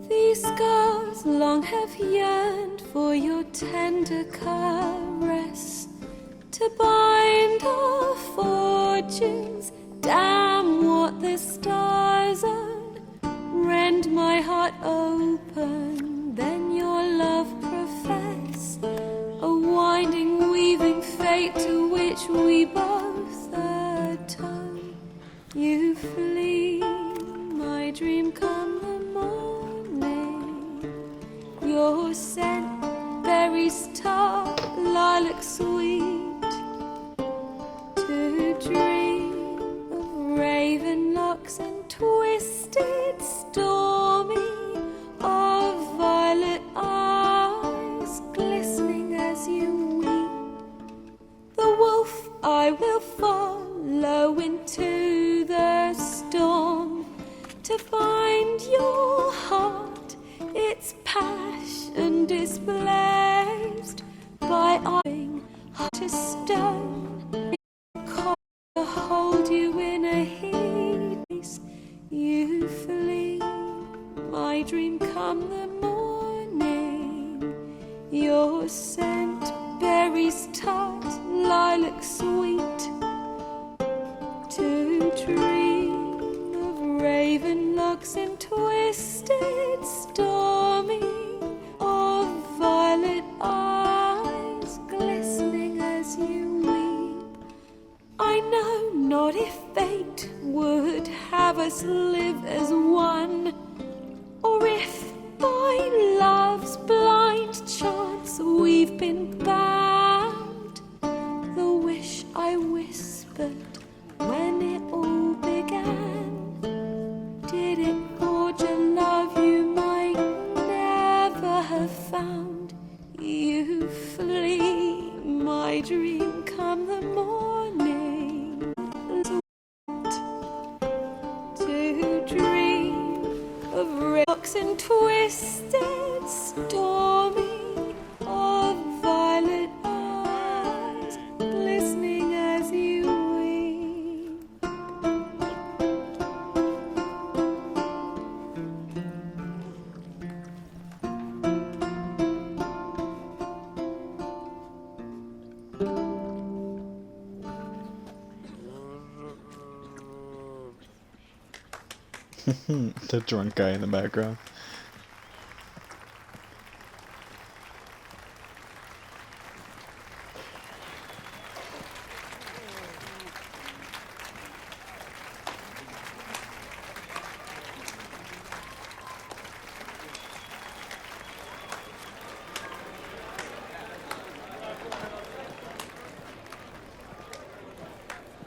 Speaker 17: These scars long have yearned for your tender caress, to bind our fortunes. Damn what the stars own. Rend my heart open, then your love profess, a winding, weaving fate to which we both atone. You flee, my dream come the morning. Your scent, berries tart, lilac sweet, to dream of raven locks and twisted stormy, of violet eyes glistening as you weep. The wolf I will follow into the storm, to find your heart, its passion displaced by eyeing to stone. To hold you in a haze, you flee. My dream come the morning. Your scent, berries tart, lilac sweet, to dream of raven locks and twisted stormy, of violet eyes glistening as you weep. I know not if fate would have us live as one, or if by love's blind chance we've been bound. The wish I whispered when it all began, did it forge a love you might never have found? You flee, my dream come the morning, to dream of rocks and twisted, stormy, of violet eyes, glistening as you weep.
Speaker 1: The drunk guy in the background.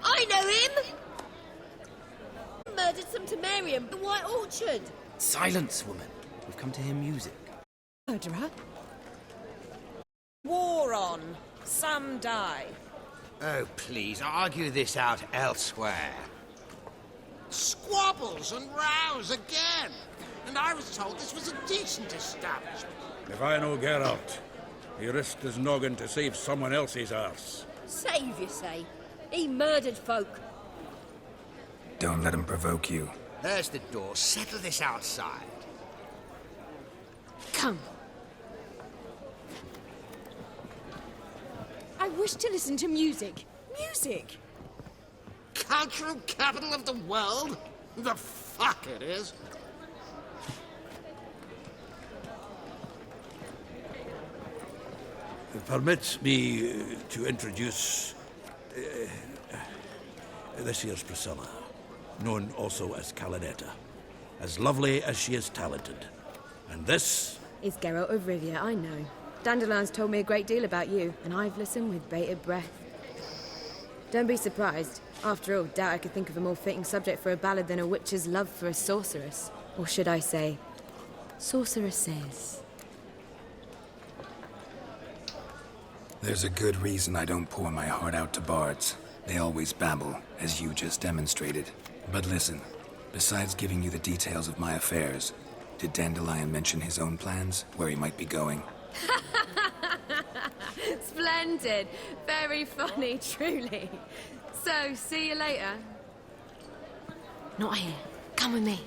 Speaker 6: I know him! Murdered some Temerian, the White Orchard.
Speaker 16: Silence, woman. We've come to hear music.
Speaker 17: Murderer?
Speaker 19: War on. Some die.
Speaker 7: Oh, please, argue this out elsewhere. Squabbles and rows again. And I was told this was a decent establishment.
Speaker 2: If I know Geralt, he risked his noggin to save someone else's arse.
Speaker 6: Save, you say? He murdered folk.
Speaker 4: Don't let him provoke you.
Speaker 7: There's the door. Settle this outside.
Speaker 17: Come. I wish to listen to music. Music!
Speaker 7: Cultural capital of the world? The fuck it is.
Speaker 2: Permit me to introduce this here's Priscilla, known also as Calinetta. As lovely as she is talented. And this...
Speaker 17: Is Geralt of Rivia, I know. Dandelion's told me a great deal about you, and I've listened with bated breath. Don't be surprised. After all, doubt I could think of a more fitting subject for a ballad than a witch's love for a sorceress. Or should I say, sorceresses.
Speaker 4: There's a good reason I don't pour my heart out to bards. They always babble, as you just demonstrated. But listen, besides giving you the details of my affairs, did Dandelion mention his own plans, where he might be going?
Speaker 17: Splendid. Very funny, truly. So, see you later. Not here. Come with me.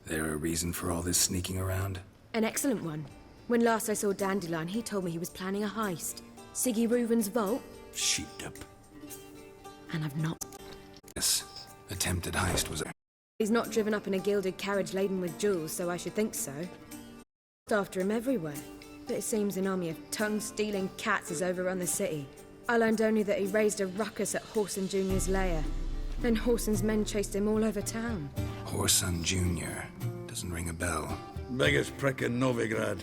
Speaker 4: There a reason for all this sneaking around?
Speaker 17: An excellent one. When last I saw Dandelion, he told me he was planning a heist. Siggy Reuven's vault.
Speaker 2: Sheeped up.
Speaker 17: And I've not...
Speaker 4: Yes. Attempted heist was...
Speaker 17: He's not driven up in a gilded carriage laden with jewels, so I should think so. After him everywhere. But it seems an army of tongue-stealing cats has overrun the city. I learned only that he raised a ruckus at Whoreson Jr.'s lair. Then Whoreson's men chased him all over town.
Speaker 4: Whoreson Jr. Doesn't ring a bell.
Speaker 2: Biggest prick in Novigrad.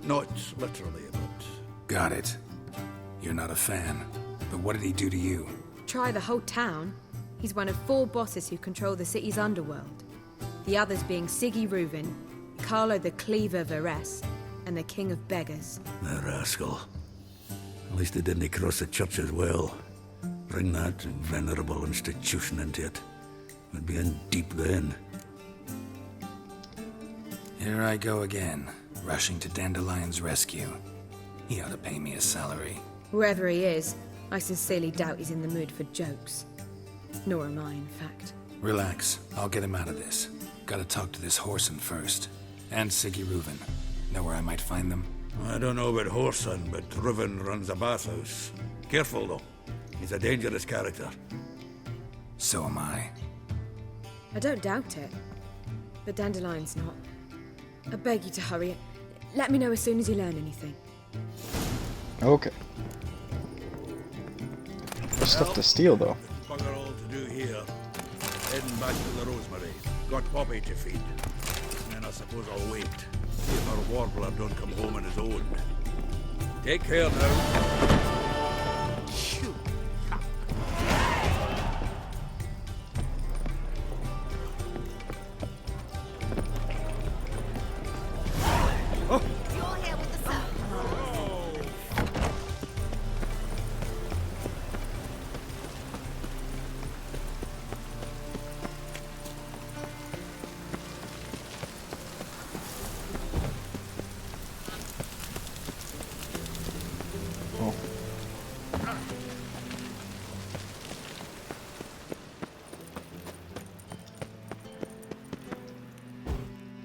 Speaker 2: Not literally, but...
Speaker 4: Got it. You're not a fan. But what did he do to you?
Speaker 17: Try the whole town. He's one of 4 bosses who control the city's underworld. The others being Siggy Reuven, Carlo the Cleaver Varese, and the King of Beggars.
Speaker 2: The rascal. At least he didn't cross the church as well. Bring that venerable institution into it. We'd be in deep then.
Speaker 4: Here I go again, rushing to Dandelion's rescue. He ought to pay me a salary.
Speaker 17: Wherever he is, I sincerely doubt he's in the mood for jokes. Nor am I, in fact.
Speaker 4: Relax. I'll get him out of this. Gotta talk to this Whoreson first. And Siggy Reuven. Know where I might find them?
Speaker 2: I don't know about Whoreson, but Reuven runs a bathhouse. Careful, though. He's a dangerous character.
Speaker 4: So am I.
Speaker 17: I don't doubt it. But Dandelion's not. I beg you to hurry. Let me know as soon as you learn anything.
Speaker 1: Okay. There's stuff to steal, though.
Speaker 2: Bugger all to do here. Heading back to the Rosemary. Got Poppy to feed. And I suppose I'll wait. See if our warbler don't come home on his own. Take care now.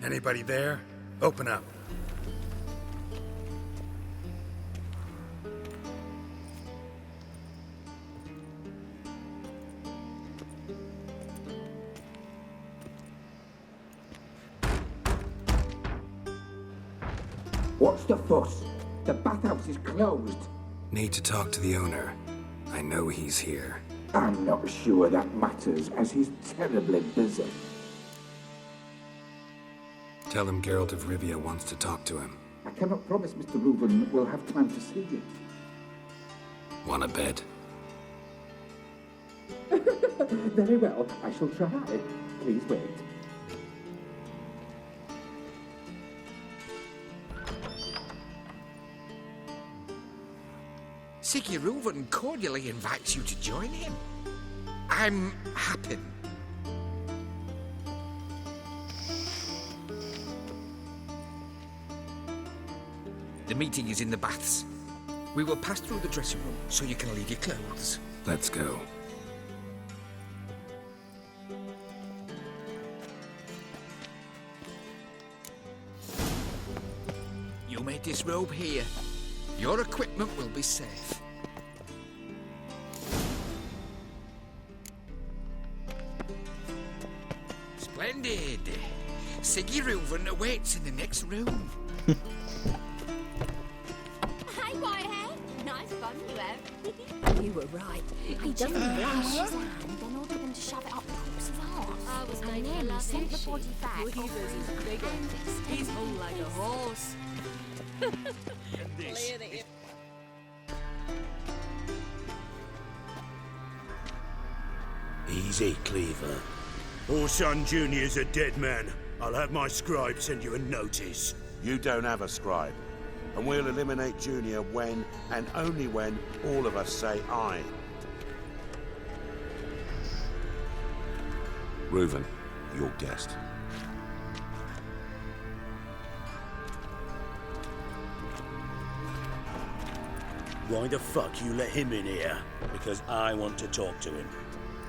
Speaker 4: Anybody there? Open up.
Speaker 20: What's the fuss? The bathhouse is closed.
Speaker 4: Need to talk to the owner. I know he's here.
Speaker 20: I'm not sure that matters, as he's terribly busy.
Speaker 4: Tell him Geralt of Rivia wants to talk to him.
Speaker 20: I cannot promise Mr. Reuven will have time to see you.
Speaker 4: Want a bed?
Speaker 20: Very well, I shall try. Please wait.
Speaker 21: Siggy Reuven cordially invites you to join him. I'm happy. The meeting is in the baths. We will pass through the dressing room so you can leave your clothes.
Speaker 4: Let's go.
Speaker 21: You may disrobe here. Your equipment will be safe. Splendid. Siggy Reuven awaits in the next room.
Speaker 5: Hey, Whitehead. Nice fun you have.
Speaker 15: You were right. He doesn't brush his hand, then ordered them to shove it up the corpse's arse.
Speaker 5: I was
Speaker 15: And
Speaker 5: making a
Speaker 15: then he
Speaker 5: love
Speaker 15: sent the
Speaker 5: issue.
Speaker 15: body back.
Speaker 5: Weavers is bigger. He's more like a horse.
Speaker 7: Easy, Cleaver. Orson Jr.'s a dead man. I'll have my scribe send you a notice.
Speaker 11: You don't have a scribe. And we'll eliminate Junior when, and only when, all of us say aye. Reuven, your guest.
Speaker 22: Why the fuck you let him in here? Because I want to talk to him.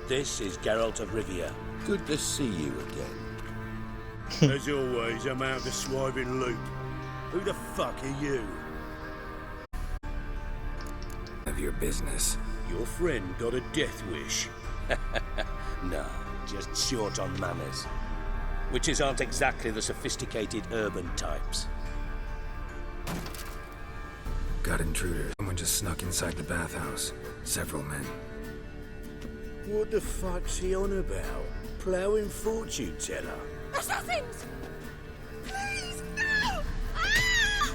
Speaker 22: This is Geralt of Rivia.
Speaker 11: Good to see you again.
Speaker 7: As always, I'm out the swiving loop. Who the fuck are you?
Speaker 4: Of your business.
Speaker 22: Your friend got a death wish. No, just short on manners. Witches aren't exactly the sophisticated urban types.
Speaker 4: Got intruders. Someone just snuck inside the bathhouse. Several men.
Speaker 22: What the fuck's he on about? Ploughing fortune teller?
Speaker 5: Assassins! Please, no! Ah!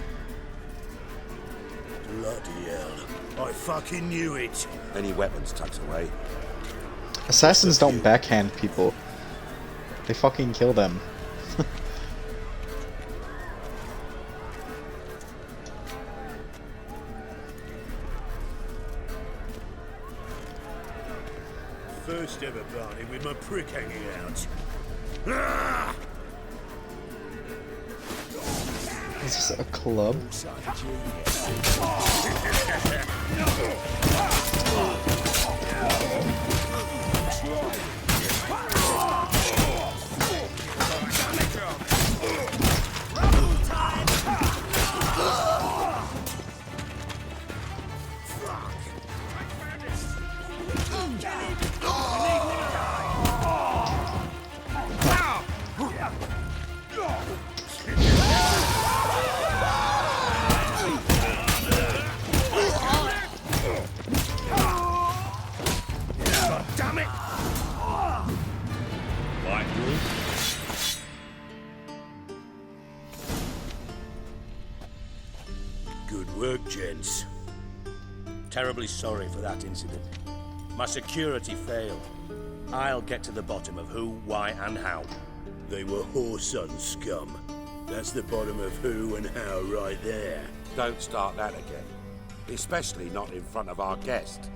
Speaker 7: Bloody hell. I fucking knew it.
Speaker 11: Any weapons tucked away?
Speaker 1: Assassins don't backhand people. They fucking kill them.
Speaker 7: First ever party with my prick hanging out. Ah!
Speaker 1: Is this a club?
Speaker 7: Damn it! White Good work, gents.
Speaker 22: Terribly sorry for that incident. My security failed. I'll get to the bottom of who, why, and how.
Speaker 7: They were whoreson scum. That's the bottom of who and how right there.
Speaker 11: Don't start that again. Especially not in front of our guest.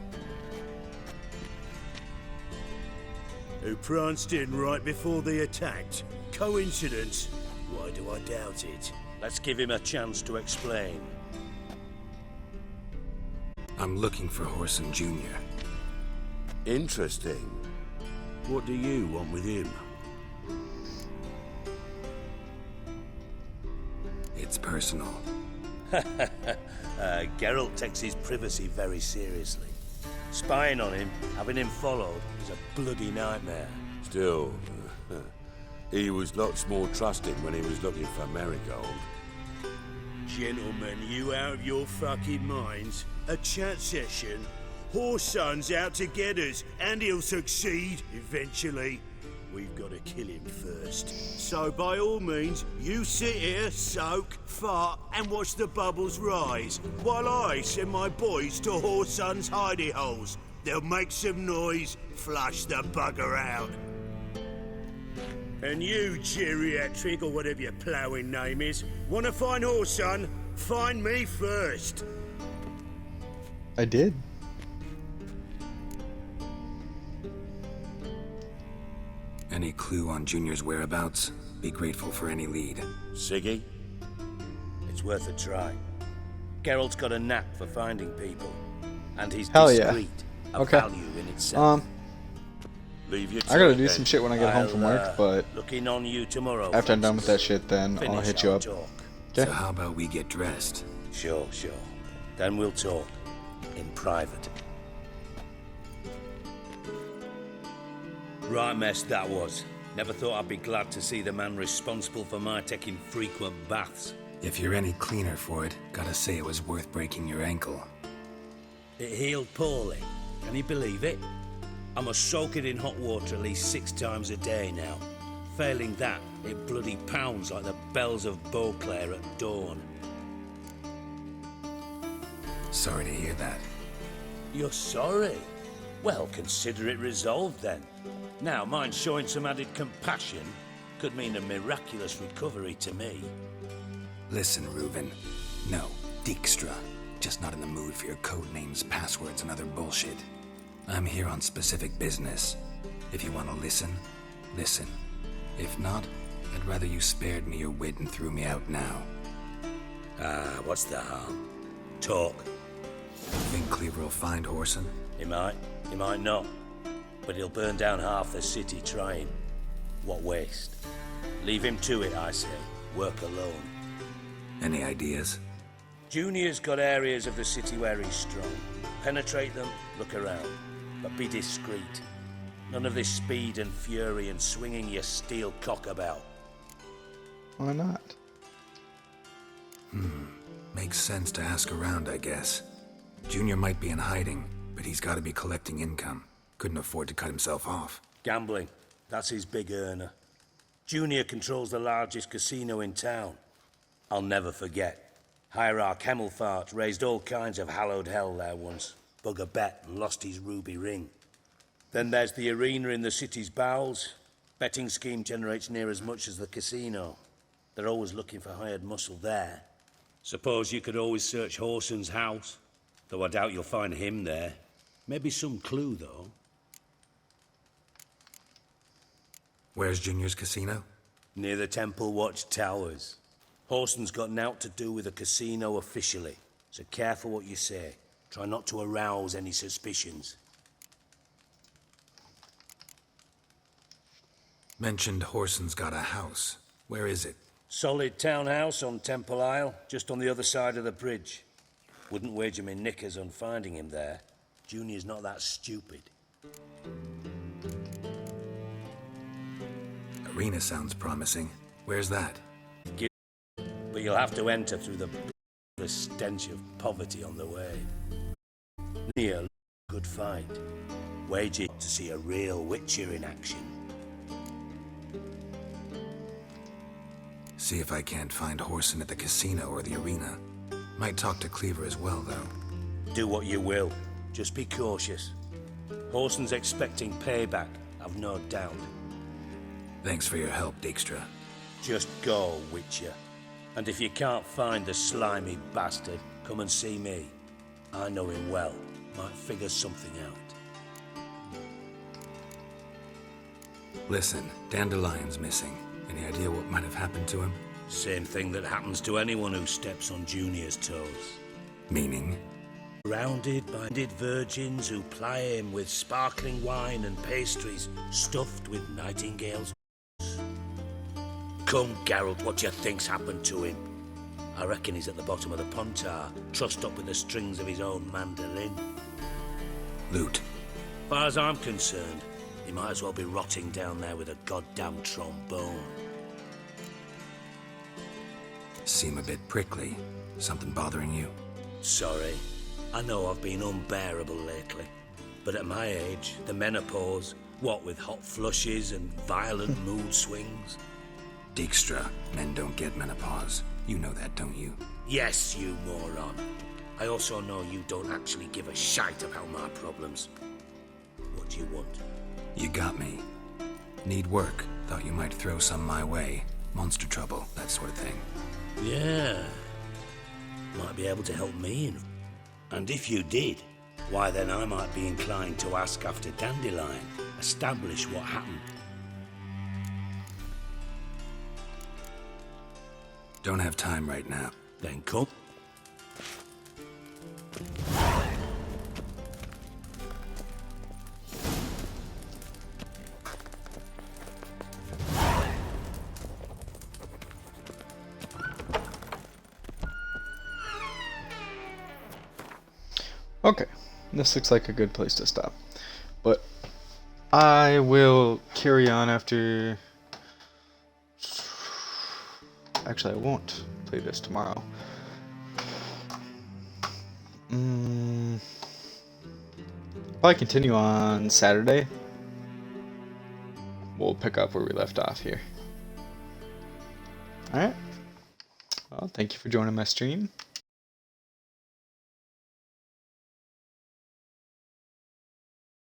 Speaker 7: Who pranced in right before they attacked. Coincidence? Why do I doubt it?
Speaker 22: Let's give him a chance to explain.
Speaker 4: I'm looking for Whoreson Jr.
Speaker 11: Interesting.
Speaker 22: What do you want with him?
Speaker 4: gets personal.
Speaker 22: Geralt takes his privacy very seriously. Spying on him, having him followed, is a bloody nightmare.
Speaker 11: Still, he was lots more trusting when he was looking for Marigold.
Speaker 22: Gentlemen, you out of your fucking minds? A chat session? Whoreson's out to get us, and he'll succeed eventually. We've got to kill him first. So by all means, you sit here, soak, fart, and watch the bubbles rise, while I send my boys to Whoreson's hidey holes. They'll make some noise, flush the bugger out. And you, geriatric, or whatever your ploughing name is, want to find Whoreson? Find me first.
Speaker 1: I did.
Speaker 4: Any clue on Junior's whereabouts? Be grateful for any lead.
Speaker 11: Siggy?
Speaker 22: It's worth a try. Geralt's got a knack for finding people, and he's
Speaker 1: Hell yeah.
Speaker 22: discreet, a
Speaker 1: Okay.
Speaker 22: value in itself.
Speaker 11: Leave your
Speaker 1: I gotta
Speaker 11: tea
Speaker 1: do
Speaker 11: then.
Speaker 1: some shit when I get home from work, but
Speaker 22: looking on you tomorrow,
Speaker 1: after I'm done with
Speaker 22: Francis.
Speaker 1: that shit, then I'll
Speaker 22: Finish
Speaker 1: hit you
Speaker 22: our
Speaker 1: up.
Speaker 22: talk.
Speaker 1: Okay.
Speaker 4: So how about we get dressed?
Speaker 22: Sure. Then we'll talk in private. Right mess that was. Never thought I'd be glad to see the man responsible for my taking frequent baths.
Speaker 4: If you're any cleaner for it, gotta say it was worth breaking your ankle.
Speaker 22: It healed poorly. Can you believe it? I must soak it in hot water at least 6 times a day now. Failing that, it bloody pounds like the bells of Beauclair at dawn.
Speaker 4: Sorry to hear that.
Speaker 22: You're sorry? Well, consider it resolved then. Now, mind showing some added compassion could mean a miraculous recovery to me.
Speaker 4: Listen, Reuven. No, Dijkstra. Just not in the mood for your code names, passwords, and other bullshit. I'm here on specific business. If you want to listen, listen. If not, I'd rather you spared me your wit and threw me out now.
Speaker 22: What's the harm? Talk.
Speaker 4: Think Cleaver will find Whoreson?
Speaker 22: He might not. But he'll burn down half the city trying. What waste. Leave him to it, I say. Work alone.
Speaker 4: Any ideas?
Speaker 22: Junior's got areas of the city where he's strong. Penetrate them, look around. But be discreet. None of this speed and fury and swinging your steel cock about.
Speaker 1: Why not?
Speaker 4: Makes sense to ask around, I guess. Junior might be in hiding, but he's gotta be collecting income. Couldn't afford to cut himself off.
Speaker 22: Gambling. That's his big earner. Junior controls the largest casino in town. I'll never forget. Hierarch Hemmelfart raised all kinds of hallowed hell there once. Bug a bet and lost his ruby ring. Then there's the arena in the city's bowels. Betting scheme generates near as much as the casino. They're always looking for hired muscle there. Suppose you could always search Whoreson's house. Though I doubt you'll find him there. Maybe some clue, though.
Speaker 4: Where's Junior's casino?
Speaker 22: Near the Temple Watch Towers. Whoreson's got naught to do with the casino officially, so careful what you say. Try not to arouse any suspicions.
Speaker 4: Mentioned Whoreson's got a house. Where is it?
Speaker 22: Solid townhouse on Temple Isle, just on the other side of the bridge. Wouldn't wager me knickers on finding him there. Junior's not that stupid.
Speaker 4: Arena sounds promising. Where's that?
Speaker 22: But you'll have to enter through the stench of poverty on the way. Near good fight. Wager to see a real Witcher in action.
Speaker 4: See if I can't find Whoreson at the casino or the arena. Might talk to Cleaver as well, though.
Speaker 22: Do what you will. Just be cautious. Whoreson's expecting payback, I've no doubt.
Speaker 4: Thanks for your help, Dijkstra.
Speaker 22: Just go, Witcher. And if you can't find the slimy bastard, come and see me. I know him well. Might figure something out.
Speaker 4: Listen, Dandelion's missing. Any idea what might have happened to him?
Speaker 22: Same thing that happens to anyone who steps on Junior's toes.
Speaker 4: Meaning?
Speaker 22: Surrounded by virgins who ply him with sparkling wine and pastries stuffed with nightingales. Come, Geralt, what do you think's happened to him? I reckon he's at the bottom of the Pontar, trussed up with the strings of his own mandolin.
Speaker 4: Loot.
Speaker 22: As far as I'm concerned, he might as well be rotting down there with a goddamn trombone.
Speaker 4: Seem a bit prickly. Something bothering you?
Speaker 22: Sorry. I know I've been unbearable lately. But at my age, the menopause, what with hot flushes and violent mood swings.
Speaker 4: Dijkstra, men don't get menopause. You know that, don't you?
Speaker 22: Yes, you moron. I also know you don't actually give a shite about my problems. What do you want?
Speaker 4: You got me. Need work. Thought you might throw some my way. Monster trouble, that sort of thing.
Speaker 22: Yeah. Might be able to help me. And if you did, why then I might be inclined to ask after Dandelion. Establish what happened.
Speaker 4: Don't have time right now.
Speaker 22: Then come.
Speaker 1: Okay, this looks like a good place to stop. But I will carry on after... Actually, I won't play this tomorrow. Probably continue on Saturday. We'll pick up where we left off here. Alright. Well, thank you for joining my stream.